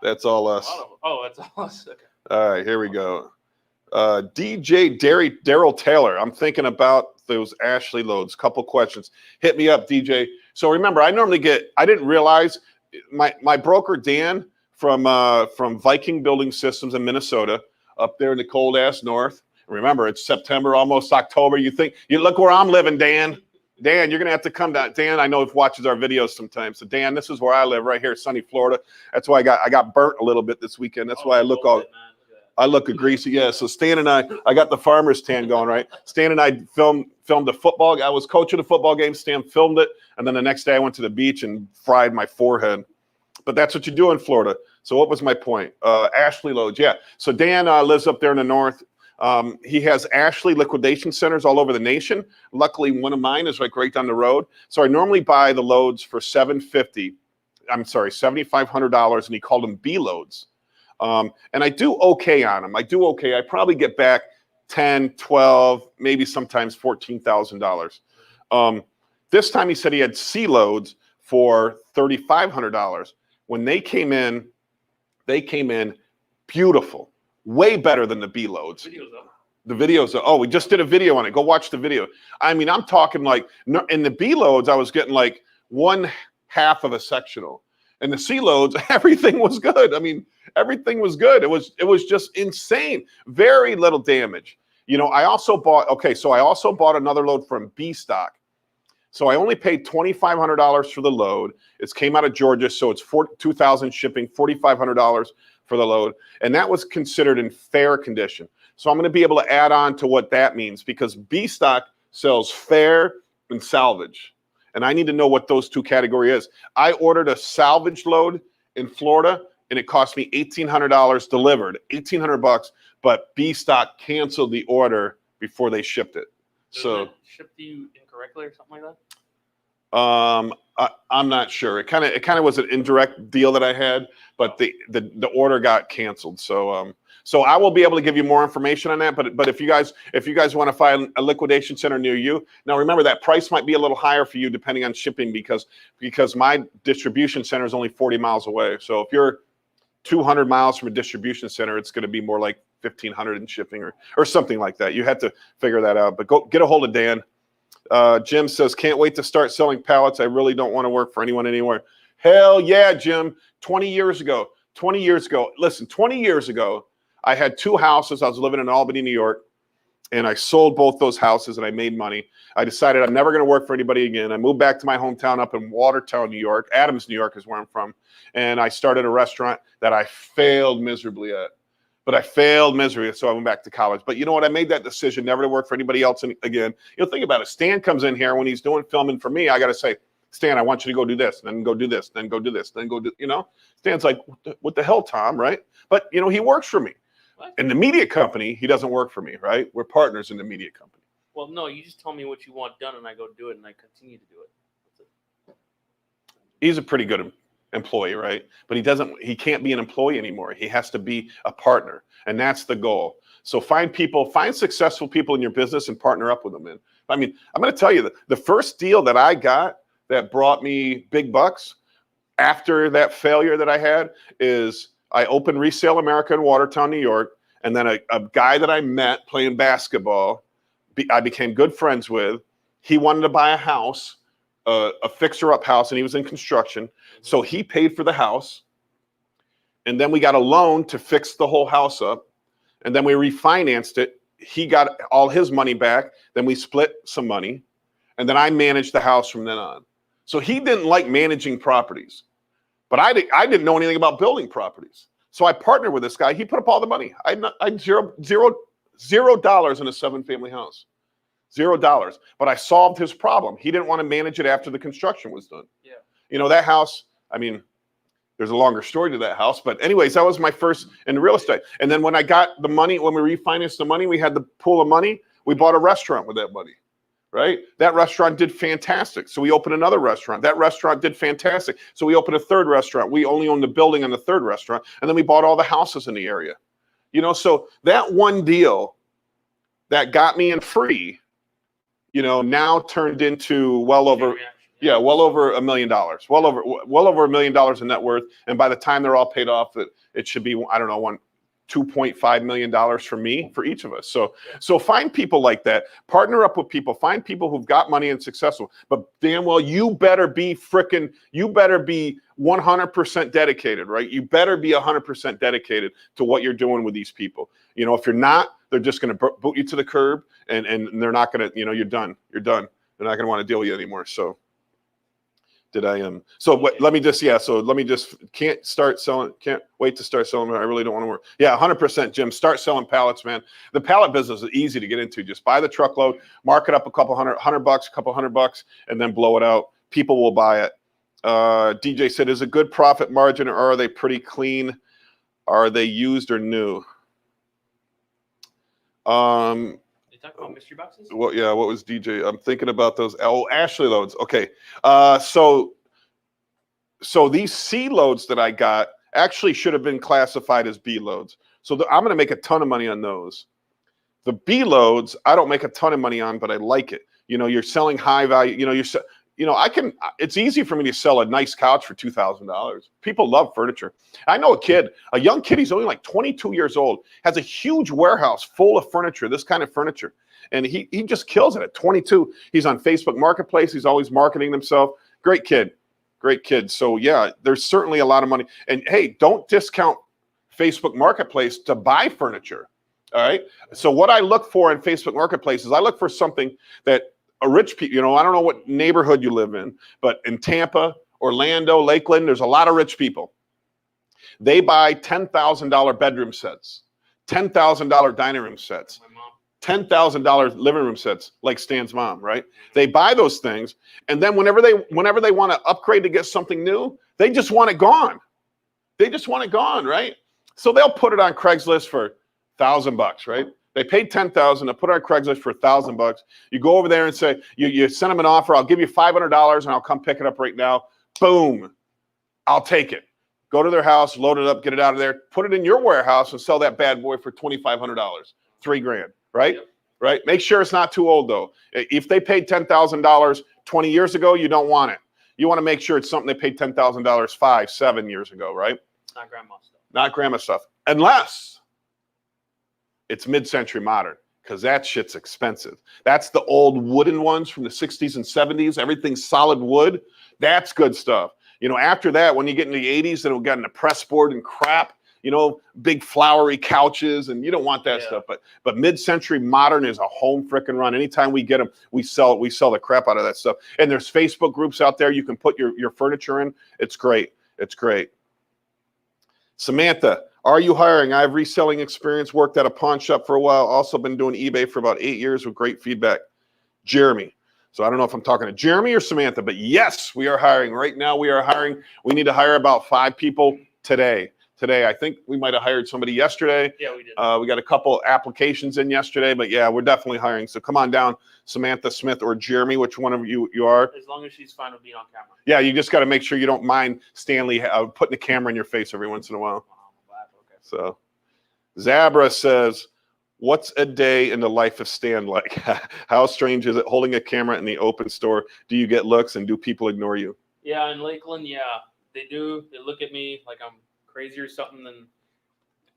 That's all us. Oh, that's all us. Okay. All right, here we go. DJ Daryl Taylor. I'm thinking about those Ashley loads. Couple questions. Hit me up, DJ. So remember, I didn't realize my broker Dan from Viking Building Systems in Minnesota, up there in the cold ass north. Remember, it's September, almost October. You look where I'm living, Dan. Dan, you're gonna have to come down. Dan, I know if watches our videos sometimes. So Dan, this is where I live, right here, sunny Florida. That's why I got burnt a little bit this weekend. That's why I look a greasy. Yeah. So Stan and I got the farmer's tan going, right? Stan and I filmed the football. I was coaching the football game. Stan filmed it, and then the next day I went to the beach and fried my forehead. But that's what you do in Florida. So what was my point? Ashley loads. Yeah. So Dan lives up there in the north. He has Ashley liquidation centers all over the nation. Luckily, one of mine is like right down the road. So I normally buy the loads for $7,500, and he called them B loads. And I do okay on them. I do okay. I probably get back 10, 12, maybe sometimes $14,000. This time he said he had C loads for $3,500. When they came in beautiful. Way better than the B loads. The videos, we just did a video on it. Go watch the video. I mean, I'm talking like, in the B loads, I was getting like 1/2 of a sectional. And the C loads, everything was good. I mean, everything was good. It was just insane. Very little damage. You know, I also bought another load from B stock. So I only paid $2,500 for the load. It came out of Georgia, so it's $2,000 shipping, $4,500 for the load, and that was considered in fair condition. So I'm going to be able to add on to what that means, because B stock sells fair and salvage, and I need to know what those two categories is. I ordered a salvage load in Florida, and it cost me $1,800 delivered, $1,800, but B stock canceled the order before they shipped it. So shipped to you incorrectly or something like that? I'm not sure. It kind of was an indirect deal that I had, but the order got canceled. So I will be able to give you more information on that. But if you guys want to find a liquidation center near you, now remember that price might be a little higher for you depending on shipping, because my distribution center is only 40 miles away. So if you're 200 miles from a distribution center, it's going to be more like 1,500 in shipping or something like that. You had to figure that out. But go get a hold of Dan. Jim says, can't wait to start selling pallets. I really don't want to work for anyone anywhere. Hell yeah, Jim. 20 years ago, listen, 20 years ago, I had 2 houses. I was living in Albany, New York. and I sold both those houses and I made money. I decided I'm never going to work for anybody again. I moved back to my hometown up in Watertown, New York. Adams, New York is where I'm from. And I started a restaurant that I failed miserably at. But I failed miserably, so I went back to college. But you know what? I made that decision never to work for anybody else again. Think about it. Stan comes in here when he's doing filming for me. I got to say, Stan, I want you to go do this, and then go do this, then go do this, then go do, Stan's like, what the hell, Tom, right? But, he works for me. What? In the media company, he doesn't work for me, right? We're partners in the media company. Well, no, you just tell me what you want done, and I go do it, and I continue to do it. That's it. He's a pretty good employee, right? But he can't be an employee anymore. He has to be a partner, and that's the goal. So find successful people in your business and partner up with them. And I mean, I'm going to tell you, the first deal that I got that brought me big bucks after that failure that I had is I opened Resale America in Watertown, New York, and then a guy that I met playing basketball, I became good friends with. He wanted to buy a house, a fixer-up house, and he was in construction. So he paid for the house, and then we got a loan to fix the whole house up, and then we refinanced it. He got all his money back. Then we split some money, and then I managed the house from then on. So he didn't like managing properties, but I didn't know anything about building properties. So I partnered with this guy. He put up all the money. I had $0 in a 7-family house. $0. But I solved his problem. He didn't want to manage it after the construction was done. Yeah. That house, I mean, there's a longer story to that house. But anyways, that was my first in real estate. And then when I got the money, when we refinanced the money, we had the pool of money. We bought a restaurant with that money, right? That restaurant did fantastic. So we opened another restaurant. That restaurant did fantastic. So we opened a third restaurant. We only owned the building on the third restaurant. And then we bought all the houses in the area. So that one deal that got me in free, now turned into well over $1 million, well over $1 million in net worth. And by the time they're all paid off, it should be, I don't know, $2.5 million for me, for each of us. So find people like that, partner up with people, find people who've got money and successful, but damn well, you better be 100% dedicated, right? You better be 100% dedicated to what you're doing with these people. If you're not, they're just going to boot you to the curb, and they're not going to, you're done. They're not going to want to deal with you anymore. So let me just can't wait to start selling. I really don't want to work. Yeah, 100%, Jim. Start selling pallets, man. The pallet business is easy to get into. Just buy the truckload, mark it up a couple $100, and then blow it out. People will buy it. DJ said, is a good profit margin, or are they pretty clean? Are they used or new? You talk about mystery boxes? Well, yeah, what was DJ? I'm thinking about those. Oh, Ashley loads. Okay. So these C loads that I got actually should have been classified as B loads. So I'm going to make a ton of money on those. The B loads, I don't make a ton of money on, but I like it. You're selling high value, it's easy for me to sell a nice couch for $2,000. People love furniture. I know a young kid, he's only like 22 years old, has a huge warehouse full of furniture, this kind of furniture. And he just kills it at 22. He's on Facebook Marketplace. He's always marketing himself. Great kid. So yeah, there's certainly a lot of money. And hey, don't discount Facebook Marketplace to buy furniture. All right. So what I look for in Facebook Marketplace is I look for something that a rich people, I don't know what neighborhood you live in, but in Tampa, Orlando, Lakeland, there's a lot of rich people. They buy $10,000 bedroom sets, $10,000 dining room sets, $10,000 living room sets, like Stan's mom, right? They buy those things, and then whenever they want to upgrade to get something new, they just want it gone. Right? So they'll put it on Craigslist for $1,000, right? They paid $10,000 to put on Craigslist for $1,000. You go over there and say, you send them an offer. I'll give you $500 and I'll come pick it up right now. Boom. I'll take it. Go to their house, load it up, get it out of there, put it in your warehouse and sell that bad boy for $2,500, $3,000, right? Yep. Right? Make sure it's not too old though. If they paid $10,000 20 years ago, you don't want it. You want to make sure it's something they paid $10,000 5, 7 years ago, right? Not grandma stuff. Not grandma stuff. Unless it's mid-century modern, because that shit's expensive. That's the old wooden ones from the 60s and 70s. Everything's solid wood. That's good stuff. After that, when you get into the 80s, then we'll get into press board and crap. you know, big flowery couches, and you don't want that stuff. But mid-century modern is a home frickin' run. Anytime we get them, we sell the crap out of that stuff. And there's Facebook groups out there you can put your furniture in. It's great. It's great. Samantha, are you hiring? I have reselling experience, worked at a pawn shop for a while, also been doing eBay for about 8 years with great feedback. Jeremy. So I don't know if I'm talking to Jeremy or Samantha, but yes, we are hiring. Right now we are hiring. We need to hire about 5 people today. I think we might have hired somebody yesterday. Yeah, we did. We got a couple applications in yesterday, but yeah, we're definitely hiring. So come on down, Samantha Smith or Jeremy, which one of you are. As long as she's fine with being on camera. Yeah, you just got to make sure you don't mind Stanley putting the camera in your face every once in a while. Okay. So Zabra says, what's a day in the life of Stan like? How strange is it holding a camera in the open store? Do you get looks and do people ignore you? Yeah, in Lakeland, yeah, they do. They look at me like I'm crazy or something. And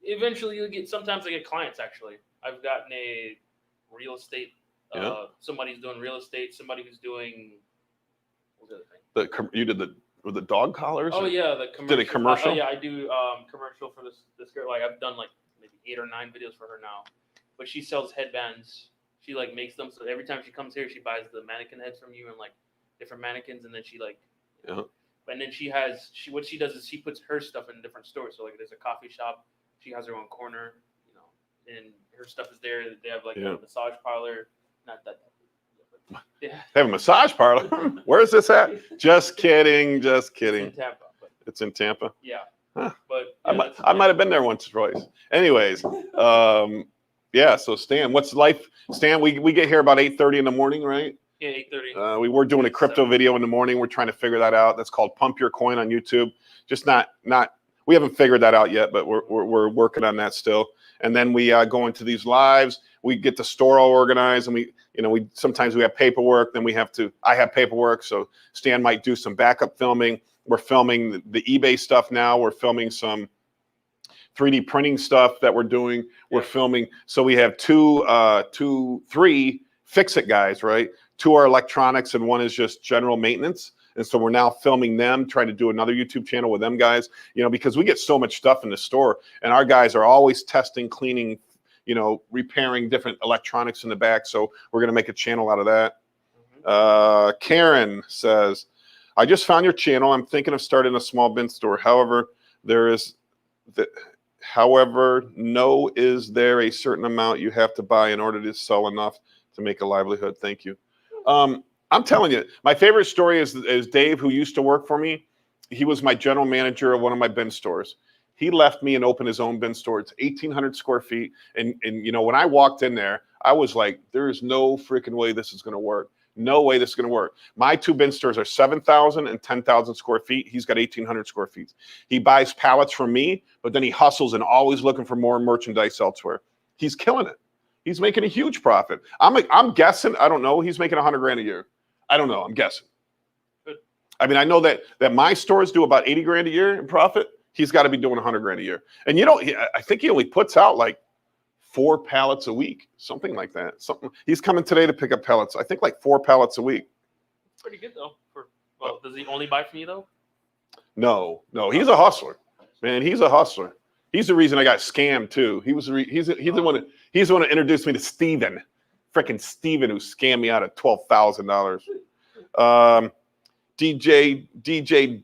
eventually sometimes I get clients actually. I've gotten a real estate, somebody's doing real estate, somebody who's doing, what's the other thing? You did with the dog collars? Oh yeah, the commercial. Did a commercial? Oh yeah, I do commercial for this girl. Like I've done like maybe 8 or 9 videos for her now. But she sells headbands. She like makes them, so every time she comes here, she buys the mannequin heads from you and like different mannequins, and then she like, and then what she does is she puts her stuff in different stores. So like there's a coffee shop, she has her own corner, you know, and her stuff is there. They have like a massage parlor, not that. They have a massage parlor. Where is this at? Just kidding. Just kidding. It's in Tampa. It's in Tampa. Yeah. Huh. But I might have been there once or twice. Anyways, yeah. So Stan, what's life? Stan, we get here about 8:30 in the morning, right? Yeah, 8:30. We were doing a crypto video in the morning. We're trying to figure that out. That's called Pump Your Coin on YouTube. Just not. We haven't figured that out yet, but we're working on that still. And then we go into these lives. We get the store all organized, and we sometimes we have paperwork. Then I have paperwork, so Stan might do some backup filming. We're filming the eBay stuff now. We're filming some 3D printing stuff that we're doing. We're filming. So we have 3 fix-it guys, right? 2 are electronics, and 1 is just general maintenance. And so we're now filming them, trying to do another YouTube channel with them guys, because we get so much stuff in the store, and our guys are always testing, cleaning, repairing different electronics in the back. So we're going to make a channel out of that. Karen says, I just found your channel. I'm thinking of starting a small bin store. However, is there a certain amount you have to buy in order to sell enough to make a livelihood? Thank you. I'm telling you, my favorite story is Dave, who used to work for me. He was my general manager of one of my bin stores. He left me and opened his own bin store. It's 1,800 square feet. And when I walked in there, I was like, there is no freaking way this is going to work. No way this is going to work. My 2 bin stores are 7,000 and 10,000 square feet. He's got 1,800 square feet. He buys pallets from me, but then he hustles and always looking for more merchandise elsewhere. He's killing it. He's making a huge profit. I'm guessing, I don't know, he's making $100,000 a year. I don't know, I'm guessing. Good. I mean, I know that my stores do about $80,000 a year in profit. He's got to be doing $100,000 a year. And I think he only puts out like 4 pallets a week, something like that. He's coming today to pick up pallets. I think like 4 pallets a week. Pretty good though. Does he only buy from you though? No, he's a hustler, man. He's a hustler. He's the reason I got scammed too. He's the one that introduced me to Steven, freaking Steven, who scammed me out of $12,000. DJ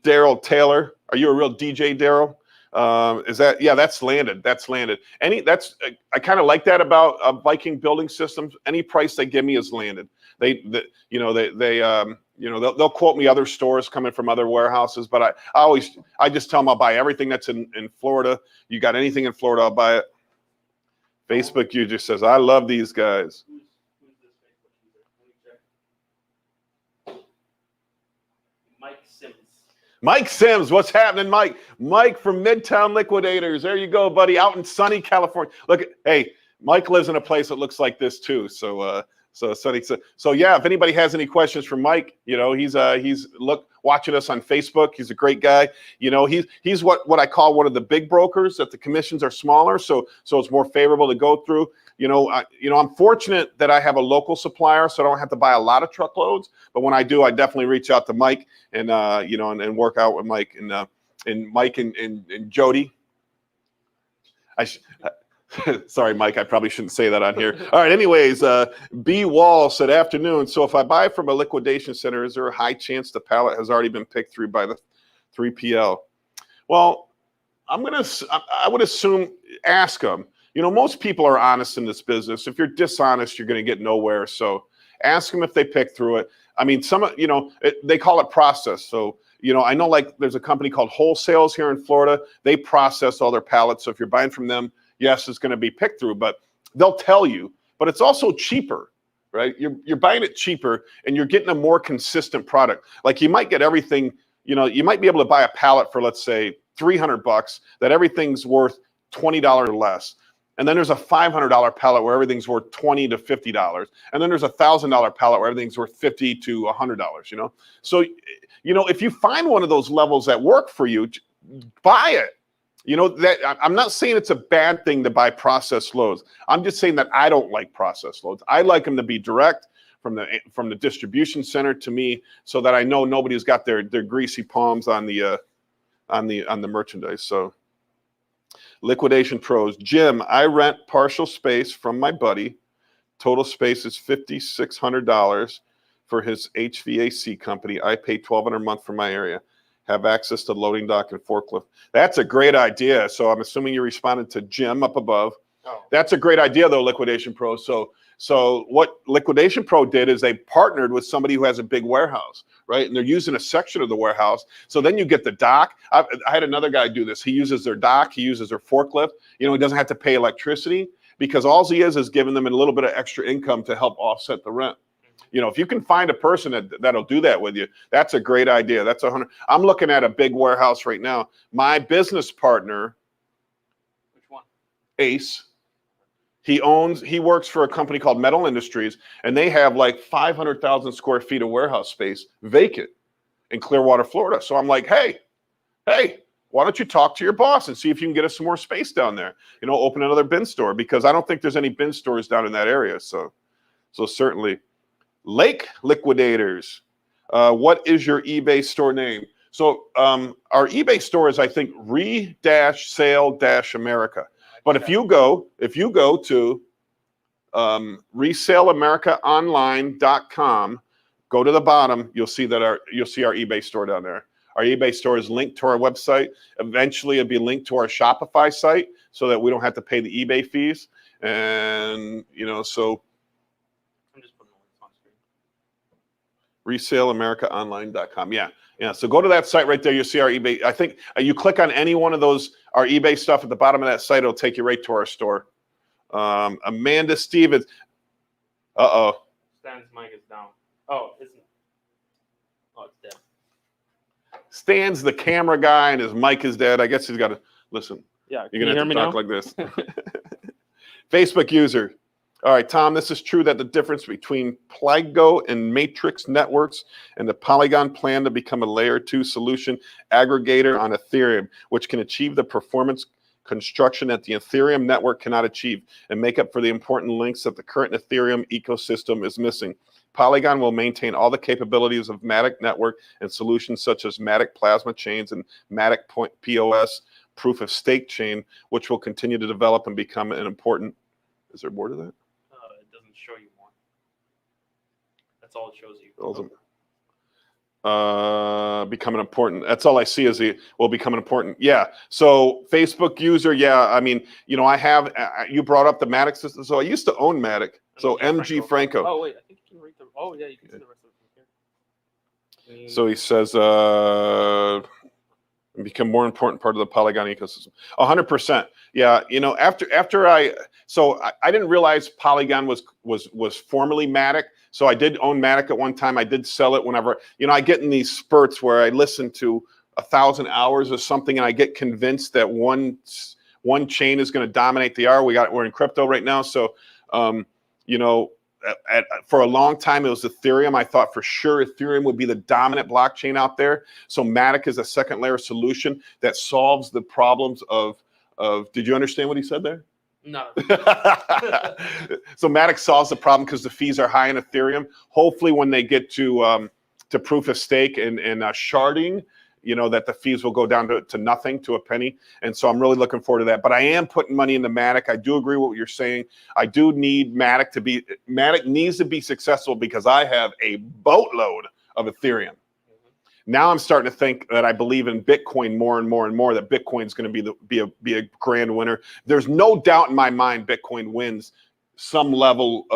Daryl Taylor, are you a real DJ, Daryl? That's landed. That's landed. I kind of like that about Viking Building Systems. Any price they give me is landed. They'll quote me other stores coming from other warehouses, but I just tell them I'll buy everything that's in Florida. You got anything in Florida, I'll buy it. Facebook user says, I love these guys. Who's this Facebook user? Mike Sims. Mike Sims, what's happening, Mike? Mike from Midtown Liquidators. There you go, buddy, out in sunny California. Hey, Mike lives in a place that looks like this too. So yeah, if anybody has any questions for Mike, he's watching us on Facebook. He's a great guy. He's what I call one of the big brokers, that the commissions are smaller, so it's more favorable to go through. I'm fortunate that I have a local supplier, so I don't have to buy a lot of truckloads. But when I do, I definitely reach out to Mike and work out with Mike and Mike and Jody. Sorry, Mike, I probably shouldn't say that on here. All right, anyways, B. Wall said, afternoon. So if I buy from a liquidation center, is there a high chance the pallet has already been picked through by the 3PL? Well, I would assume, ask them. You know, most people are honest in this business. If you're dishonest, you're going to get nowhere. So ask them if they pick through it. I mean, they call it process. So, I know like there's a company called Wholesales here in Florida. They process all their pallets. So if you're buying from them, yes, it's going to be picked through, but they'll tell you. But it's also cheaper, right? You're buying it cheaper and you're getting a more consistent product. Like you might get everything, you might be able to buy a pallet for, let's say, $300 that everything's worth $20 or less. And then there's a $500 pallet where everything's worth $20 to $50. And then there's a $1,000 pallet where everything's worth $50 to $100, So, if you find one of those levels that work for you, buy it. I'm not saying it's a bad thing to buy processed loads. I'm just saying that I don't like processed loads. I like them to be direct from the distribution center to me, so that I know nobody's got their greasy palms on the merchandise. So, Liquidation Pros, Jim, I rent partial space from my buddy. Total space is $5,600 for his HVAC company. I pay $1,200 a month for my area. Have access to loading dock and forklift. That's a great idea. So I'm assuming you responded to Jim up above. Oh. That's a great idea, though, Liquidation Pro. So what Liquidation Pro did is they partnered with somebody who has a big warehouse, right? And they're using a section of the warehouse. So then you get the dock. I had another guy do this. He uses their dock. He uses their forklift. He doesn't have to pay electricity because all he is giving them a little bit of extra income to help offset the rent. If you can find a person that'll do that with you, that's a great idea. That's 100. I'm looking at a big warehouse right now. My business partner, Which one? Ace, he works for a company called Metal Industries, and they have like 500,000 square feet of warehouse space vacant in Clearwater, Florida. So I'm like, hey, why don't you talk to your boss and see if you can get us some more space down there? Open another bin store, because I don't think there's any bin stores down in that area. So certainly. Lake Liquidators, what is your eBay store name? So our eBay store is, I think, Re-Sale-America. But if you go to reselleamericaonline.com, go to the bottom, you'll see our eBay store down there. Our eBay store is linked to our website. Eventually, it'll be linked to our Shopify site so that we don't have to pay the eBay fees. And so. reselleamericaonline.com. Yeah. So go to that site right there. You'll see our eBay. I think you click on any one of those, our eBay stuff at the bottom of that site, it'll take you right to our store. Amanda Stevens. Stan's mic is down. Oh, isn't it? Oh, it's dead. Stan's the camera guy and his mic is dead. I guess he's got to listen. Yeah. You're going to have to talk like this. Facebook user. All right, Tom, this is true that the difference between Pligo and Matrix networks and the Polygon plan to become a layer 2 solution aggregator on Ethereum, which can achieve the performance construction that the Ethereum network cannot achieve and make up for the important links that the current Ethereum ecosystem is missing. Polygon will maintain all the capabilities of Matic network and solutions such as Matic plasma chains and Matic POS proof of stake chain, which will continue to develop and become an important. Is there more to that? It doesn't show you more. That's all it shows you. Becoming important. That's all I see is will become an important. Yeah. So Facebook user. Yeah. I mean, I have. You brought up the Matic system. So I used to own Matic. So MG Franco. Oh wait, I think you can read the. Oh yeah, you can see the rest of it here. So he says, become more important part of the Polygon ecosystem. 100%. Yeah. After I didn't realize Polygon was formerly Matic. So I did own Matic at one time. I did sell it whenever, I get in these spurts where I listen to 1,000 hours or something and I get convinced that one chain is going to dominate the hour. We're in crypto right now. So, for a long time, it was Ethereum. I thought for sure Ethereum would be the dominant blockchain out there. So Matic is a second layer solution that solves the problems of did you understand what he said there? No. So Matic solves the problem because the fees are high in Ethereum. Hopefully when they get to proof of stake and sharding, you know, that the fees will go down to nothing, to a penny. And so I'm really looking forward to that. But I am putting money into Matic. I do agree with what you're saying. I do need Matic needs to be successful because I have a boatload of Ethereum. Now I'm starting to think that I believe in Bitcoin more and more and more, that Bitcoin's going to be a grand winner. There's no doubt in my mind Bitcoin wins some level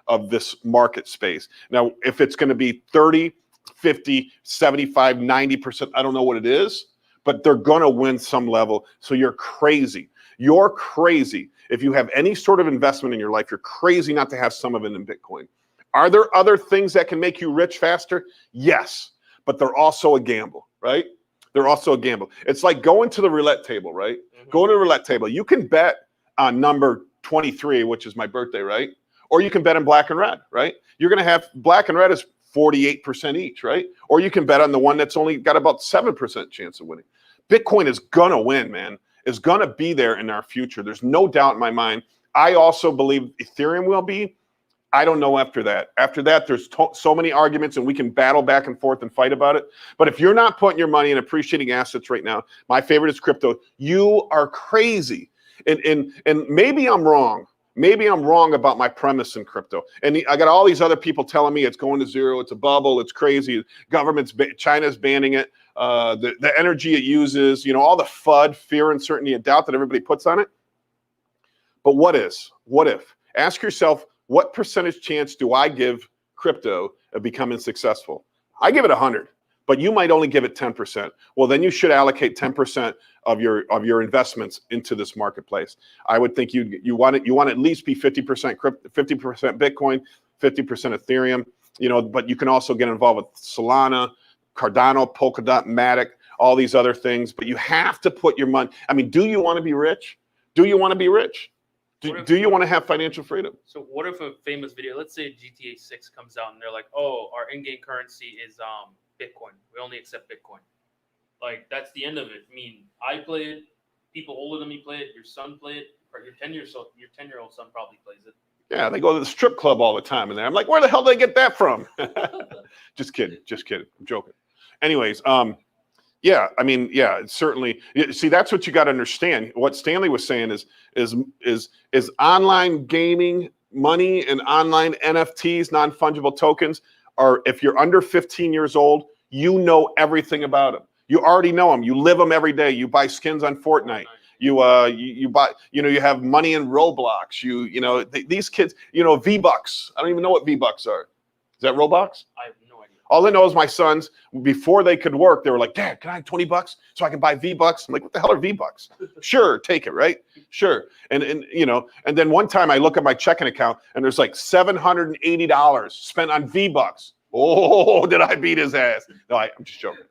of this market space. Now, if it's going to be 30, 50, 75, 90%, I don't know what it is, but they're going to win some level. So you're crazy. You're crazy. If you have any sort of investment in your life, you're crazy not to have some of it in Bitcoin. Are there other things that can make you rich faster? Yes. But they're also a gamble, right? They're also a gamble. It's like going to the roulette table, right? Go to the roulette table. You can bet on number 23, which is my birthday, right? Or you can bet on black and red, right? You're going to have black and red is 48% each, right? Or you can bet on the one that's only got about 7% chance of winning. Bitcoin is going to win, man. Is going to be there in our future. There's no doubt in my mind. I also believe Ethereum will be. I don't know after that. After that, there's so many arguments and we can battle back and forth and fight about it. But if you're not putting your money in appreciating assets right now, my favorite is crypto, you are crazy. And maybe I'm wrong. Maybe I'm wrong about my premise in crypto. And I got all these other people telling me it's going to zero, it's a bubble, it's crazy. China's banning it. The energy it uses, you know, all the FUD, fear, uncertainty, and doubt that everybody puts on it. But what if? Ask yourself, what percentage chance do I give crypto of becoming successful? I give it 100, but you might only give it 10%. Well, then you should allocate 10% of your investments into this marketplace. I would think you want to at least be 50% Bitcoin, 50% Ethereum. You know, but you can also get involved with Solana, Cardano, Polkadot, Matic, all these other things. But you have to put your money. I mean, do you want to be rich? Do you want to be rich? Do you want to have financial freedom? So what if a famous video, let's say GTA 6 comes out and they're like, oh, our in-game currency is Bitcoin. We only accept Bitcoin. Like, that's the end of it. I mean, I play it. People older than me play it. Your son play it. Or your 10-year-old son probably plays it. Yeah, they go to the strip club all the time. And I'm like, where the hell did they get that from? Just kidding. I'm joking. Anyways, yeah, I mean, yeah, it's certainly. See, that's what you got to understand. What Stanley was saying is online gaming money and online NFTs, non-fungible tokens, are, if you're under 15 years old, you know everything about them. You already know them. You live them every day. You buy skins on Fortnite. You buy, you know, you have money in Roblox. You know, these kids, you know, V-Bucks. I don't even know what V-Bucks are. Is that Roblox? I have no idea. All I know is my sons, before they could work, they were like, Dad, can I have $20 so I can buy V-Bucks? I'm like, what the hell are V-Bucks? Sure, take it, right? Sure. And you know, and then one time I look at my checking account and there's like $780 spent on V-Bucks. Oh, did I beat his ass? No, I'm just joking.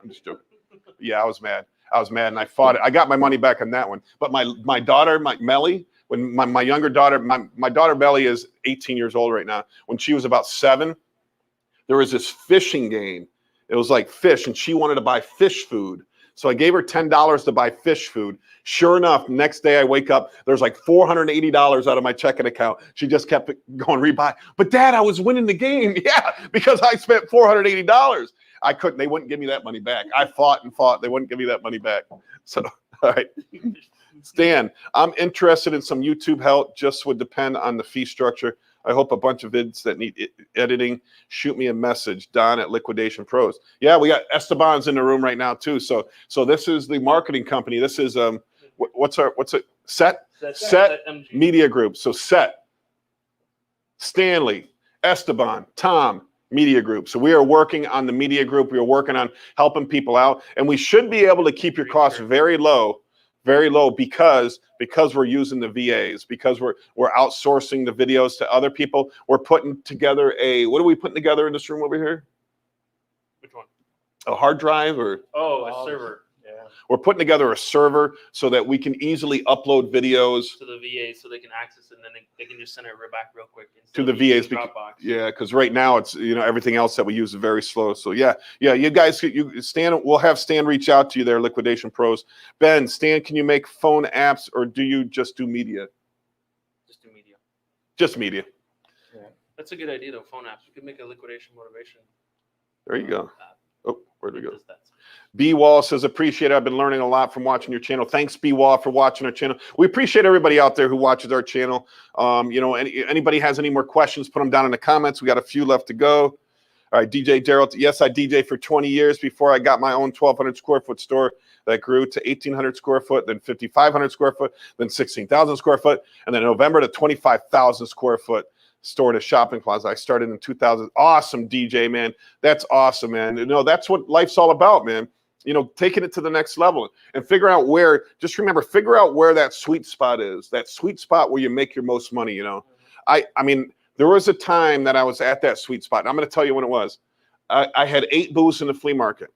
Yeah, I was mad and I fought it. I got my money back on that one. But my daughter, Melly, when my younger daughter, my daughter Melly is 18 years old right now. When she was about 7, there was this fishing game. It was like fish, and she wanted to buy fish food. So I gave her $10 to buy fish food. Sure enough, next day I wake up, there's like $480 out of my checking account. She just kept going rebuy. But Dad, I was winning the game. Yeah, because I spent $480. I couldn't. They wouldn't give me that money back. I fought and fought. They wouldn't give me that money back. So, all right. Stan, I'm interested in some YouTube help. Just would depend on the fee structure. I hope a bunch of vids that need editing. Shoot me a message, Don at Liquidation Pros. Yeah, we got Esteban's in the room right now too. So this is the marketing company. This is what's it? Set Media Group. So Set, Stanley, Esteban, Tom, Media Group. So we are working on the Media Group. We are working on helping people out, and we should be able to keep your costs very low because we're using the VAs, because we're outsourcing the videos to other people. We're putting together what are we putting together in this room over here? Which one? A hard drive or? Oh, a server. Yeah. We're putting together a server so that we can easily upload videos to the VA so they can access it, and then they can just send it right back real quick to the VAs. Yeah, because right now it's, you know, everything else that we use is very slow. So yeah, you guys, Stan, we'll have Stan reach out to you there, Liquidation Pros. Ben, Stan, can you make phone apps or do you just do media? Just do media. Just media. Yeah. That's a good idea though. Phone apps. You could make a liquidation motivation. There you go. Oh, where'd we go? Just that. B Wall says, appreciate it. I've been learning a lot from watching your channel. Thanks, B Wall, for watching our channel. We appreciate everybody out there who watches our channel. Anybody has any more questions, put them down in the comments. We got a few left to go. All right, DJ Daryl. Yes, I DJ for 20 years before I got my own 1,200 square foot store that grew to 1,800 square foot, then 5,500 square foot, then 16,000 square foot, and then in November to 25,000 square foot store to shopping plaza. I started in 2000. Awesome, DJ, man. That's awesome, man. That's what life's all about, man. Taking it to the next level and figure out where that sweet spot is, that sweet spot where you make your most money. I mean, there was a time that I was at that sweet spot. And I'm going to tell you when it was. I had 8 booths in the flea market.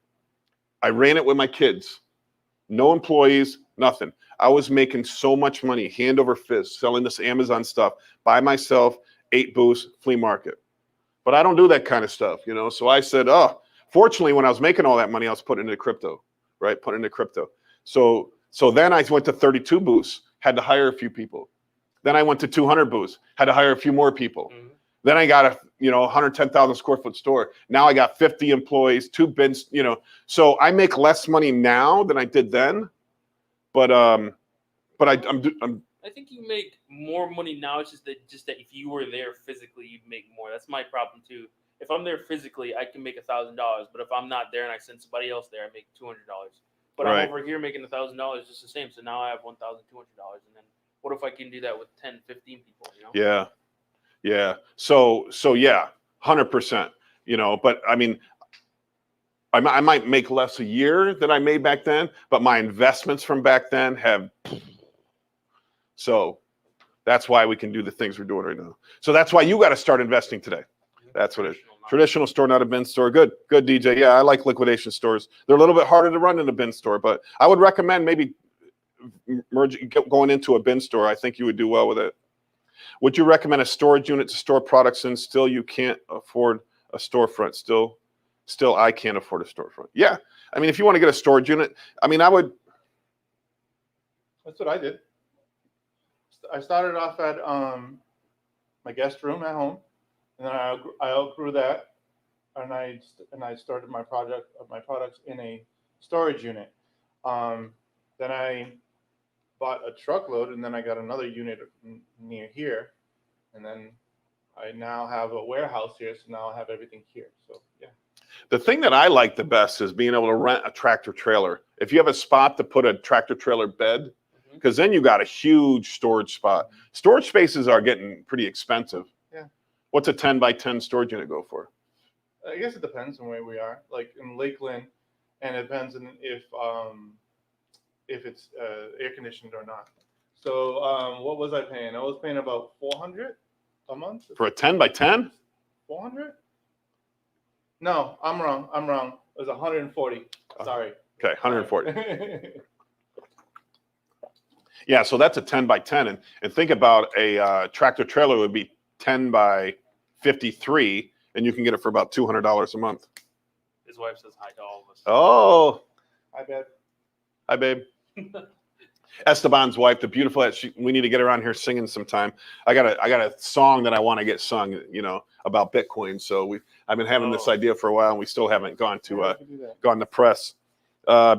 I ran it with my kids, no employees, nothing. I was making so much money, hand over fist, selling this Amazon stuff by myself, 8 booths, flea market. But I don't do that kind of stuff, So I said, fortunately, when I was making all that money, I was putting it into crypto, right? Putting it into crypto. So then I went to 32 booths, had to hire a few people. Then I went to 200 booths, had to hire a few more people. Mm-hmm. Then I got a 110,000 square foot store. Now I got 50 employees, 2 bins, So I make less money now than I did then, but I'm I think you make more money now. It's just that if you were there physically, you'd make more. That's my problem too. If I'm there physically, I can make $1,000. But if I'm not there and I send somebody else there, I make $200. But right. I'm over here making $1,000 just the same. So now I have $1,200. And then what if I can do that with 10, 15 people? Yeah. So yeah, 100%. But I mean, I might make less a year than I made back then, but my investments from back then have. So that's why we can do the things we're doing right now. So that's why you got to start investing today. That's what it is. Traditional store, not a bin store. Good, DJ. Yeah, I like liquidation stores. They're a little bit harder to run in a bin store, but I would recommend maybe going into a bin store. I think you would do well with it. Would you recommend a storage unit to store products in? Still, you can't afford a storefront. Still, I can't afford a storefront. Yeah, I mean, if you want to get a storage unit, I mean, I would. That's what I did. I started off at my guest room at home, and then I outgrew that, and I started my products in a storage unit. Then I bought a truckload, and then I got another unit near here, and then I now have a warehouse here, so now I have everything here. So yeah. The thing that I like the best is being able to rent a tractor trailer. If you have a spot to put a tractor trailer bed, because then you got a huge storage spot. Storage spaces are getting pretty expensive. Yeah. What's a 10 by 10 storage unit go for? I guess it depends on where we are. Like in Lakeland, and it depends on if it's air conditioned or not. So what was I paying? I was paying about $400 a month for a 10 by 10. 400? No, I'm wrong. It was 140. Sorry. Okay, 140. Yeah, so that's a 10 by 10, and think about a tractor trailer would be 10 by 53, and you can get it for about $200 a month. His wife says hi to all of us. Oh, Hi, babe. Esteban's wife, the beautiful. We need to get her on here singing sometime. I got a song that I want to get sung, about Bitcoin. So I've been having this idea for a while, and we still haven't gone to press.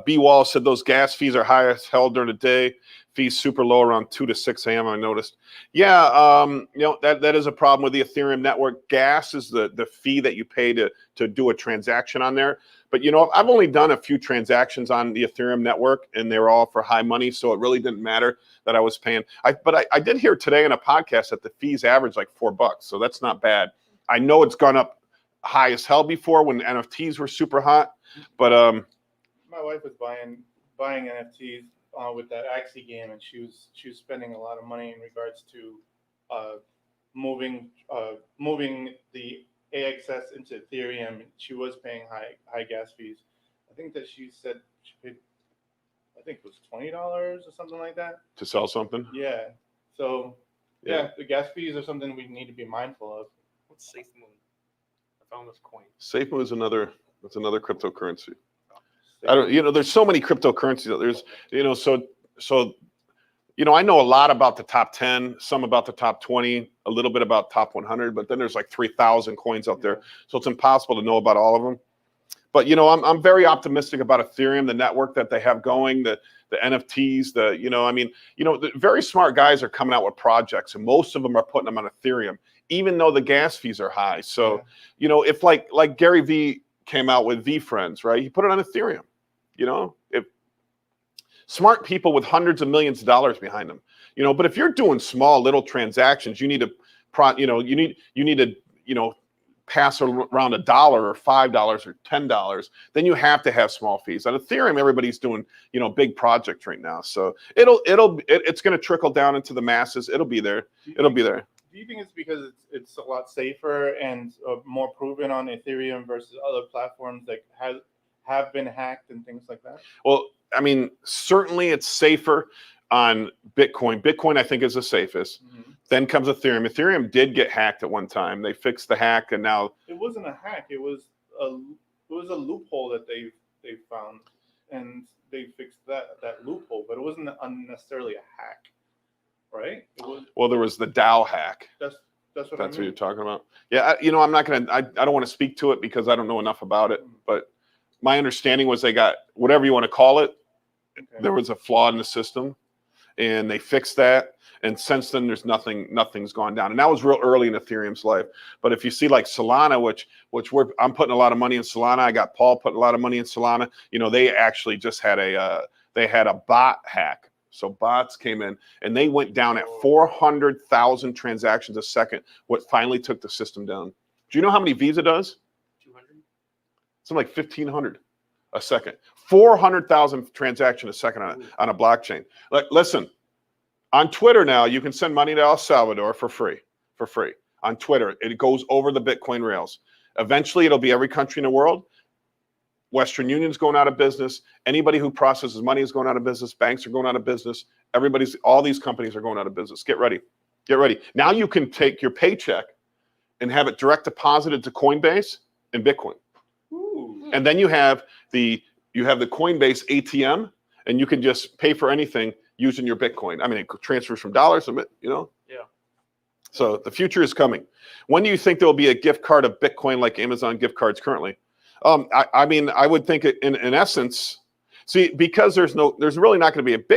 B Wall said those gas fees are high as hell during the day. Fees super low around 2 to 6 a.m. I noticed. Yeah, that is a problem with the Ethereum network. Gas is the fee that you pay to do a transaction on there. But I've only done a few transactions on the Ethereum network, and they were all for high money, so it really didn't matter that I was paying. But I did hear today in a podcast that the fees average like $4, so that's not bad. I know it's gone up high as hell before when NFTs were super hot, but my wife was buying NFTs with that Axie game, and she was spending a lot of money in regards to moving the AXS into Ethereum. She was paying high gas fees. I think that she said she paid, I think it was $20 or something like that to sell something. Yeah. So yeah, the gas fees are something we need to be mindful of. What's SafeMoon? I found this coin. SafeMoon is another cryptocurrency. I don't, there's so many cryptocurrencies. There's, I know a lot about the top 10, some about the top 20, a little bit about top 100, but then there's like 3,000 coins out there. So it's impossible to know about all of them. But I'm very optimistic about Ethereum, the network that they have going, the NFTs, the very smart guys are coming out with projects, and most of them are putting them on Ethereum, even though the gas fees are high. So, if like Gary V came out with VFriends, right? He put it on Ethereum. If smart people with hundreds of millions of dollars behind them, but if you're doing small little transactions, you need to pass around $1 or $5 or $10, then you have to have small fees. On Ethereum, everybody's doing, big projects right now. So it's going to trickle down into the masses. It'll be there. It'll be there. Do you think it's because it's a lot safer and more proven on Ethereum versus other platforms that have been hacked and things like that? Well, I mean, certainly it's safer on Bitcoin. Bitcoin, I think, is the safest. Mm-hmm. Then comes Ethereum. Ethereum did get hacked at one time. They fixed the hack, and now it wasn't a hack. It was a loophole that they found, and they fixed that loophole. But it wasn't unnecessarily a hack, right? Well, there was the DAO hack. That's what what you're talking about. Yeah, I'm not gonna. I don't want to speak to it because I don't know enough about it. But my understanding was they got whatever you want to call it. Okay. There was a flaw in the system, and they fixed that. And since then, there's nothing's gone down. And that was real early in Ethereum's life. But if you see like Solana, which I'm putting a lot of money in Solana. I got Paul putting a lot of money in Solana. They actually just had a bot hack. So bots came in and they went down at 400,000 transactions a second. What finally took the system down? Do you know how many Visa does? 200. Something like 1,500 a second. 400,000 transactions a second on a blockchain. Like, listen. On Twitter now, you can send money to El Salvador for free. On Twitter, it goes over the Bitcoin rails. Eventually, it'll be every country in the world. Western Union's going out of business. Anybody who processes money is going out of business. Banks are going out of business. All these companies are going out of business. Get ready. Now you can take your paycheck and have it direct deposited to Coinbase and Bitcoin. Ooh. And then you have the Coinbase ATM, and you can just pay for anything using your Bitcoin. I mean, it transfers from dollars, Yeah. So the future is coming. When do you think there will be a gift card of Bitcoin like Amazon gift cards currently? I would think in essence, because there's really not going to be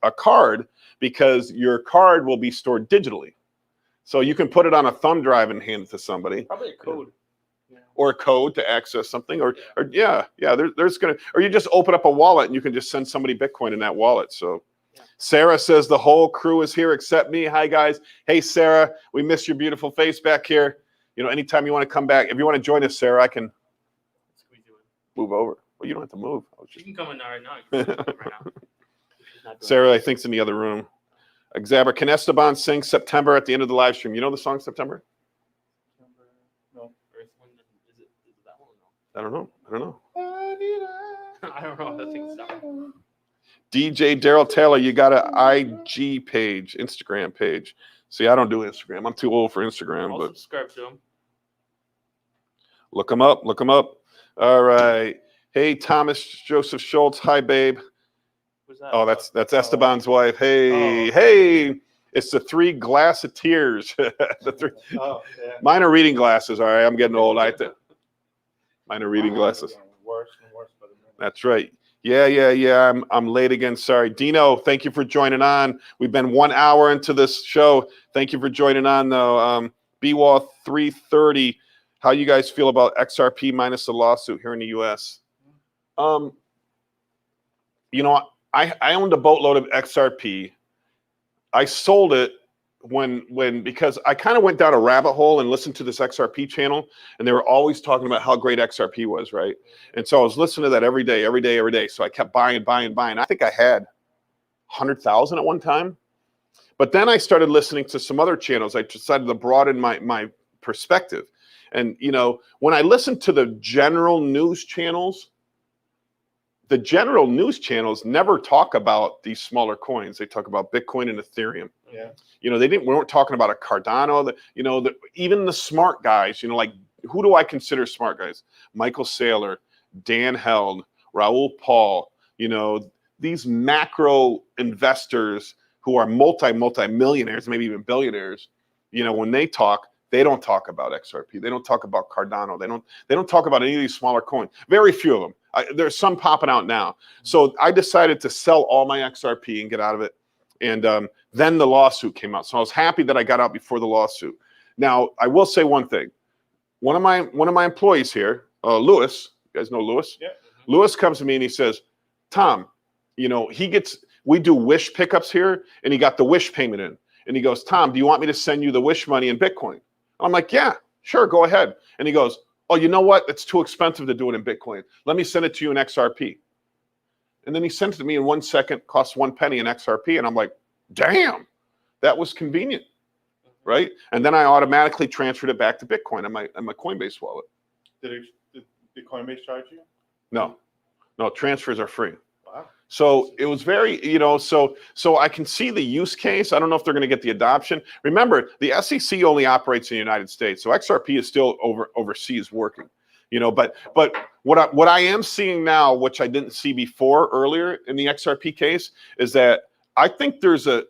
a card, because your card will be stored digitally. So you can put it on a thumb drive and hand it to somebody. Probably a code. Or a code to access something, or there's gonna, or you just open up a wallet and you can just send somebody Bitcoin in that wallet. So Sarah says the whole crew is here except me. Hi guys. Hey Sarah, we miss your beautiful face back here. Anytime you want to come back, if you want to join us, Sarah, I can move over. Well, you don't have to move. You can come in right now. Sarah, I think's in the other room. Xaber, can Esteban sing September at the end of the live stream? You know the song September? I don't know. I don't know. I think so. DJ Daryl Taylor, you got an IG page, Instagram page. See, I don't do Instagram. I'm too old for Instagram. I'll but subscribe to him. Look him up. All right. Hey, Thomas Joseph Schultz. Hi, babe. Who's that? Oh, that's Esteban's wife. Hey. It's the 3 glass of tears. Mine are reading glasses. All right, I'm getting old. Mine are reading glasses. Worse and worse by the minute. That's right. Yeah. I'm late again. Sorry. Dino, thank you for joining on. We've been 1 hour into this show. Thank you for joining on, though. BWAL 330. How you guys feel about XRP minus the lawsuit here in the U.S.? I owned a boatload of XRP. I sold it because I kind of went down a rabbit hole and listened to this XRP channel, and they were always talking about how great XRP was, right? And so I was listening to that every day. So I kept buying. I think I had 100,000 at one time. But then I started listening to some other channels. I decided to broaden my perspective. And, when I listened to the general news channels never talk about these smaller coins. They talk about Bitcoin and Ethereum. Yeah. We weren't talking about a Cardano. Even the smart guys, like, who do I consider smart guys? Michael Saylor, Dan Held, Raoul Paul, these macro investors who are multi-millionaires, maybe even billionaires, when they talk, they don't talk about XRP. They don't talk about Cardano. They don't talk about any of these smaller coins. Very few of them. There's some popping out now. So I decided to sell all my XRP and get out of it. And then the lawsuit came out. So I was happy that I got out before the lawsuit. Now, I will say one thing. One of my employees here, Lewis, you guys know Lewis? Yeah. Lewis comes to me and he says, Tom, you know, we do Wish pickups here, and he got the Wish payment in. And he goes, Tom, do you want me to send you the Wish money in Bitcoin? I'm like, yeah, sure, go ahead. And he goes, oh, you know what? It's too expensive to do it in Bitcoin. Let me send it to you in XRP. And then he sent it to me in 1 second, costs 1 penny in XRP. And I'm like, damn, that was convenient, right? And then I automatically transferred it back to Bitcoin on my Coinbase wallet. Did Coinbase charge you? No, transfers are free. Wow. So it was very, you know, so I can see the use case. I don't know if they're going to get the adoption. Remember, the SEC only operates in the United States, so XRP is still overseas working, you know. But what I am seeing now, which I didn't see before earlier in the XRP case, is that I think there's an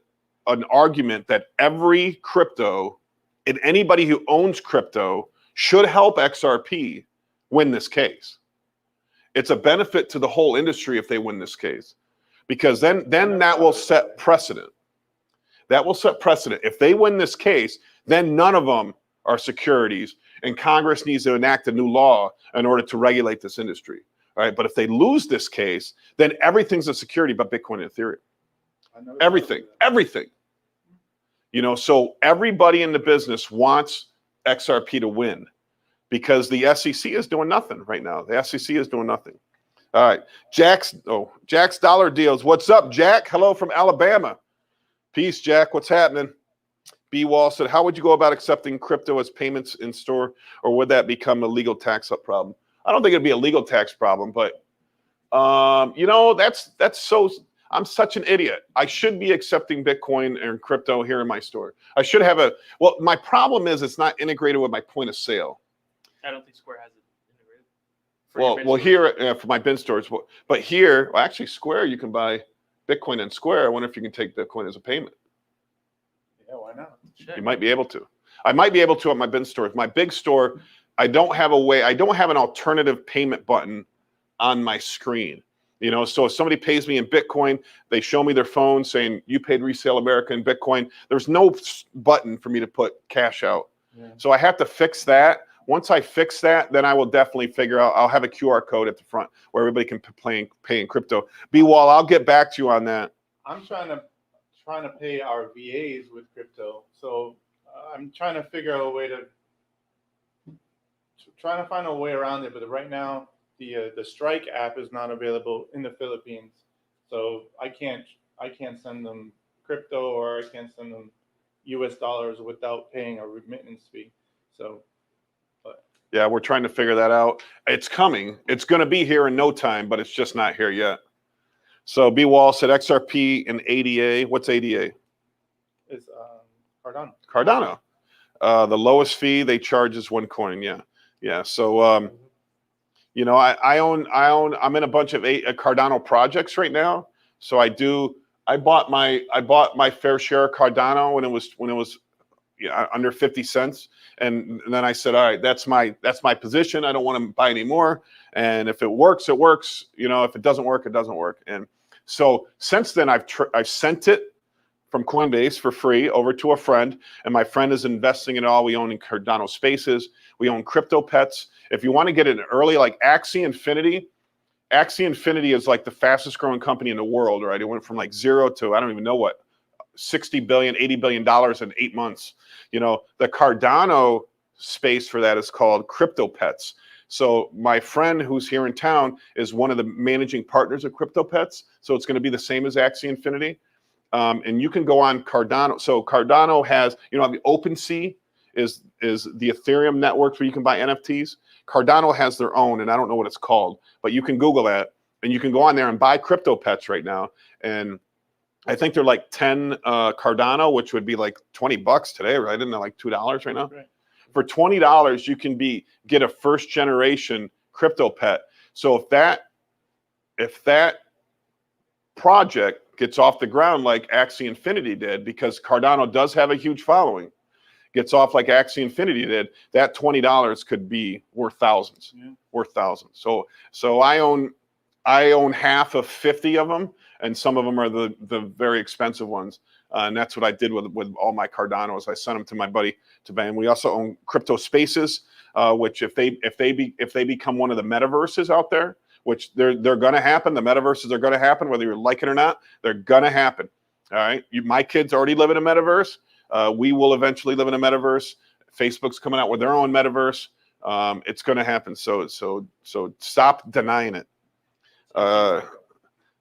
argument that every crypto and anybody who owns crypto should help XRP win this case. It's a benefit to the whole industry if they win this case, because then that will set precedent. That will set precedent. If they win this case, then none of them are securities, and Congress needs to enact a new law in order to regulate this industry. All right, but if they lose this case, then everything's a security but Bitcoin and Ethereum. Everything. You know, so everybody in the business wants XRP to win, because the SEC is doing nothing right now. The SEC is doing nothing. All right. Jack's Dollar Deals. What's up, Jack? Hello from Alabama. Peace, Jack. What's happening? B. Wall said, how would you go about accepting crypto as payments in store, or would that become a legal tax problem? I don't think it'd be a legal tax problem, but you know, that's so, I'm such an idiot. I should be accepting Bitcoin and crypto here in my store. I should have well, my problem is it's not integrated with my point of sale. I don't think Square has it integrated. Well, here for my bin stores, but here, well, actually, Square, you can buy Bitcoin in Square. I wonder if you can take Bitcoin as a payment. Yeah, why not? You might be able to. I might be able to at my bin stores. My big store, I don't have an alternative payment button on my screen. You know, so if somebody pays me in Bitcoin, they show me their phone saying you paid Resale America in Bitcoin. There's no button for me to put cash out. Yeah. So I have to fix that. Once I fix that, then I will definitely figure out, I'll have a QR code at the front where everybody can pay in crypto. B-Wall, I'll get back to you on that. I'm trying to pay our VAs with crypto. So I'm trying to figure out a way trying to find a way around it. But right now, the Strike app is not available in the Philippines. So I can't send them crypto, or I can't send them US dollars without paying a remittance fee. So. Yeah, we're trying to figure that out. It's coming. It's going to be here in no time, but it's just not here yet. So B. Wall said XRP and ADA. What's ADA? It's Cardano. Cardano. The lowest fee they charge is 1 coin. Yeah. So you know, I'm in a bunch of Cardano projects right now. So I bought my fair share of Cardano when it was under 50 cents. And then I said, all right, that's my position. I don't want to buy any more. And if it works, it works. You know, if it doesn't work, it doesn't work. And so since then, I've sent it from Coinbase for free over to a friend, and my friend is investing in it all. We own in Cardano Spaces. We own Crypto Pets. If you want to get it early, like Axie Infinity is like the fastest growing company in the world, right? It went from like 0 to I don't even know what, $60 billion, $80 billion in 8 months. You know, the Cardano space for that is called Crypto Pets. So my friend who's here in town is one of the managing partners of Crypto Pets. So it's going to be the same as Axie Infinity. And you can go on Cardano. So Cardano has, you know, the OpenSea is the Ethereum network where you can buy NFTs. Cardano has their own, and I don't know what it's called, but you can Google that, and you can go on there and buy Crypto Pets right now. And I think they're like 10 Cardano, which would be like $20 today, right? Isn't that like $2 right now? Right. For $20, you can get a first generation crypto pet. So if that project gets off the ground like Axie Infinity did, because Cardano does have a huge following, gets off like Axie Infinity did, that $20 could be worth thousands, worth thousands. So I own half of 50 of them, and some of them are the very expensive ones. And that's what I did with all my Cardanos. I sent them to my buddy to buy. And we also own Crypto Spaces, which if they become one of the metaverses out there, which they're going to happen, the metaverses are going to happen, whether you like it or not, they're going to happen. All right, my kids already live in a metaverse. We will eventually live in a metaverse. Facebook's coming out with their own metaverse. It's going to happen. So stop denying it.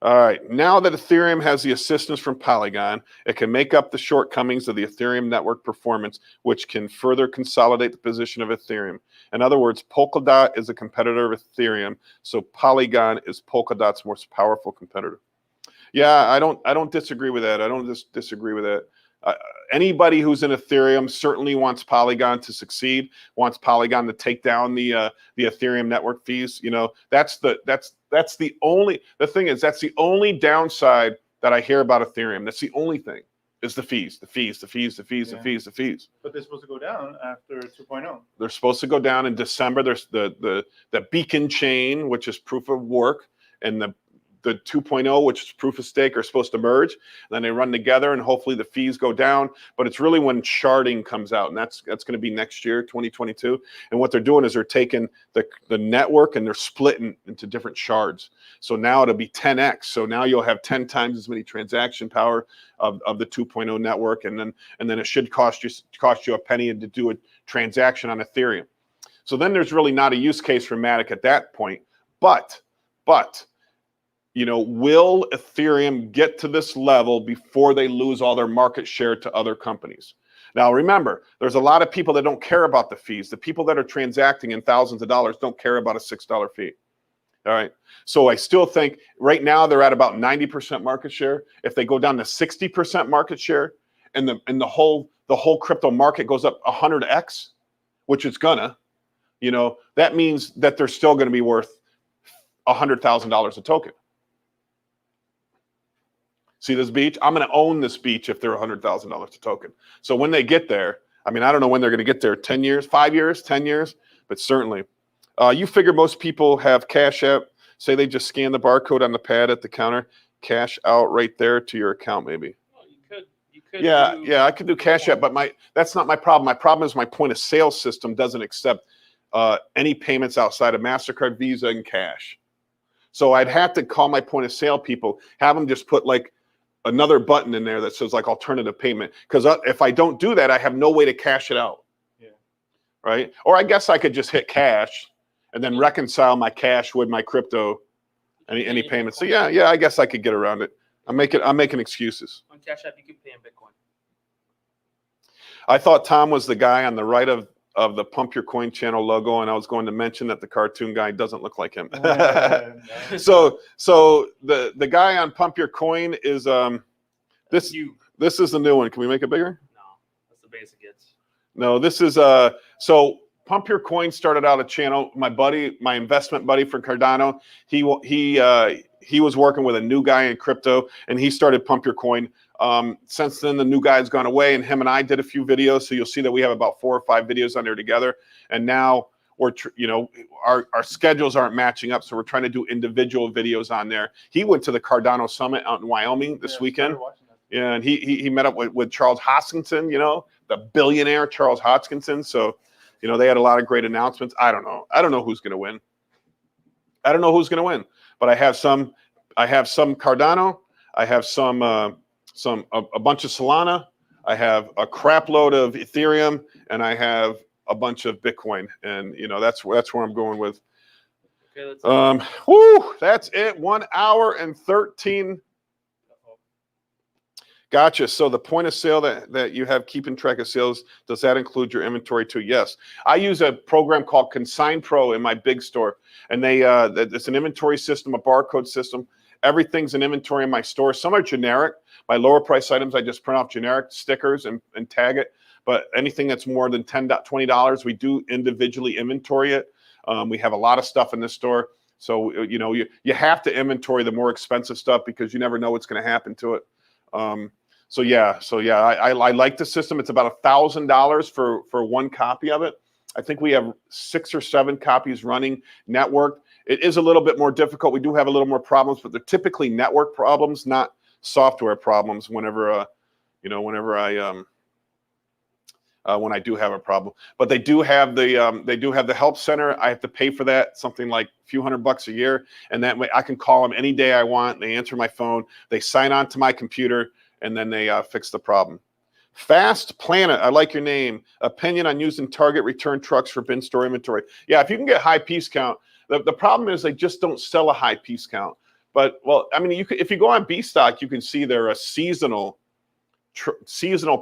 All right, now that Ethereum has the assistance from Polygon, it can make up the shortcomings of the Ethereum network performance, which can further consolidate the position of Ethereum. In other words, Polkadot is a competitor of Ethereum, so Polygon is Polkadot's most powerful competitor. Yeah, I don't disagree with that. I don't disagree with that. Anybody who's in Ethereum certainly wants Polygon to succeed, wants Polygon to take down the Ethereum network fees. You know, that's the only downside that I hear about Ethereum. That's the only thing, is the fees. But they're supposed to go down after 2.0. They're supposed to go down in December. There's the beacon chain, which is proof of work, and the 2.0, which is proof of stake, are supposed to merge. And then they run together, and hopefully the fees go down. But it's really when sharding comes out, and that's going to be next year, 2022. And what they're doing is they're taking the network and they're splitting into different shards. So now it'll be 10x. So now you'll have 10 times as many transaction power of the 2.0 network, and then it should cost you a penny to do a transaction on Ethereum. So then there's really not a use case for Matic at that point. But you know, will Ethereum get to this level before they lose all their market share to other companies? Now, remember, there's a lot of people that don't care about the fees. The people that are transacting in thousands of dollars don't care about a $6 fee. All right. So I still think right now they're at about 90% market share. If they go down to 60% market share, and the whole crypto market goes up 100x, which it's gonna, you know, that means that they're still going to be worth $100,000 a token. See this beach? I'm going to own this beach if they're $100,000 a token. So when they get there, I mean, I don't know when they're going to get there, 10 years, 5 years, 10 years, but certainly. You figure most people have Cash App. Say they just scan the barcode on the pad at the counter, cash out right there to your account maybe. Well, you could. Yeah, I could do Cash App, but that's not my problem. My problem is my point of sale system doesn't accept any payments outside of MasterCard, Visa, and cash. So I'd have to call my point of sale people, have them just put like another button in there that says like alternative payment. Because if I don't do that, I have no way to cash it out. Yeah. Right? Or I guess I could just hit cash and then reconcile my cash with my crypto, any payments. So yeah, I guess I could get around it. I'm making excuses. On Cash App, you can pay in Bitcoin. I thought Tom was the guy on the right of the Pump Your Coin channel logo, and I was going to mention that the cartoon guy doesn't look like him. So the guy on Pump Your Coin is this is the new one. Can we make it bigger? No, that's the basic hits. No, this is so Pump Your Coin started out a channel. My investment buddy for Cardano, he was working with a new guy in crypto, and he started Pump Your Coin. Since then, the new guy's gone away, and him and I did a few videos. So you'll see that we have about 4 or 5 videos on there together. And now our schedules aren't matching up, so we're trying to do individual videos on there. He went to the Cardano Summit out in Wyoming this weekend. Yeah, and he met up with Charles Hoskinson, you know, the billionaire Charles Hoskinson. So, you know, they had a lot of great announcements. I don't know who's going to win. But I have some Cardano. I have a bunch of Solana. I have a crap load of Ethereum, and I have a bunch of Bitcoin. And you know, that's where I'm going with. Okay, that's it. 1 hour and 13. Gotcha. So the point of sale that you have keeping track of sales, does that include your inventory too? Yes. I use a program called Consign Pro in my big store, and it's an inventory system, a barcode system. Everything's in inventory in my store. Some are generic. My lower price items, I just print off generic stickers and tag it. But anything that's more than $20, we do individually inventory it. We have a lot of stuff in this store. So, you know, you have to inventory the more expensive stuff because you never know what's going to happen to it. yeah, I like the system. It's about $1,000 for one copy of it. I think we have 6 or 7 copies running networked. It is a little bit more difficult. We do have a little more problems, but they're typically network problems, not software problems. Whenever when I do have a problem, but they do have the help center. I have to pay for that, something like a few $100 a year, and that way I can call them any day I want. They answer my phone, they sign on to my computer, and then they fix the problem. Fast Planet, I like your name. Opinion on using Target return trucks for bin store inventory. Yeah, if you can get high piece count. The problem is they just don't sell a high piece count. But, well, I mean, if you go on B Stock, you can see they're a seasonal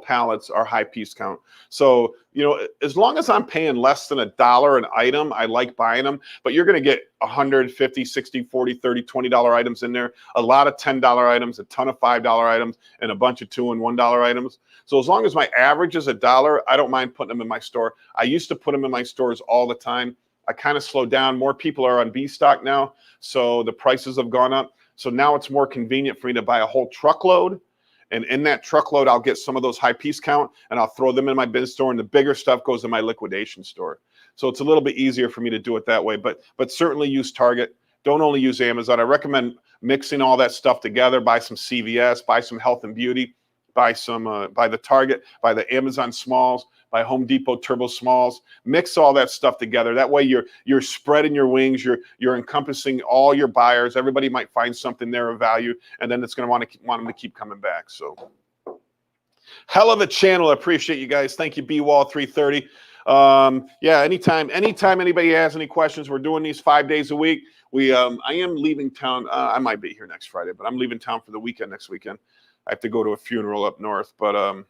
pallets are high piece count. So, as long as I'm paying less than $1 an item, I like buying them. But you're going to get 150, 60, 40, 30, $20 items in there, a lot of $10 items, a ton of $5 items, and a bunch of $2 and $1 items. So as long as my average is $1, I don't mind putting them in my store. I used to put them in my stores all the time. I kind of slowed down. More people are on B Stock now, so the prices have gone up. So now it's more convenient for me to buy a whole truckload. And in that truckload, I'll get some of those high piece count, and I'll throw them in my bin store, and the bigger stuff goes in my liquidation store. So it's a little bit easier for me to do it that way. But certainly use Target. Don't only use Amazon. I recommend mixing all that stuff together. Buy some CVS, buy some health and beauty, buy the Target, buy the Amazon Smalls, buy Home Depot Turbo Smalls. Mix all that stuff together. That way you're spreading your wings. You're encompassing all your buyers. Everybody might find something there of value, and then it's going to want them to keep coming back. So, hell of a channel. I appreciate you guys. Thank you, BWall330. Yeah, anytime anybody has any questions, we're doing these 5 days a week. I am leaving town. I might be here next Friday, but I'm leaving town for the weekend next weekend. I have to go to a funeral up north, but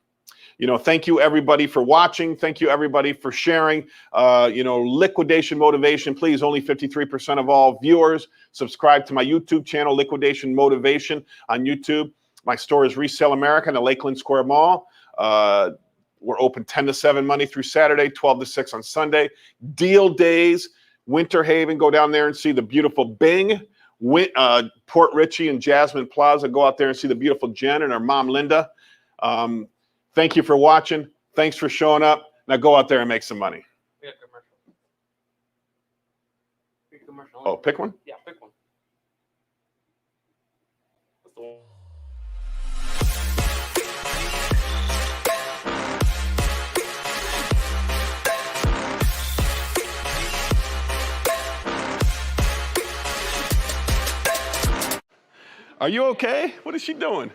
thank you everybody for watching. Thank you everybody for sharing. Liquidation Motivation, please. Only 53% of all viewers subscribe to my YouTube channel, Liquidation Motivation on YouTube. My store is Resell America in the Lakeland Square Mall. We're open 10 to 7 Monday through Saturday, 12 to 6 on Sunday. Deal days, Winter Haven. Go down there and see the beautiful Bing. Port Richey and Jasmine Plaza. Go out there and see the beautiful Jen and her mom, Linda. Thank you for watching. Thanks for showing up. Now go out there and make some money. We got commercial. Pick a commercial. Oh, pick one? Yeah, pick one. What's the one? Are you okay? What is she doing?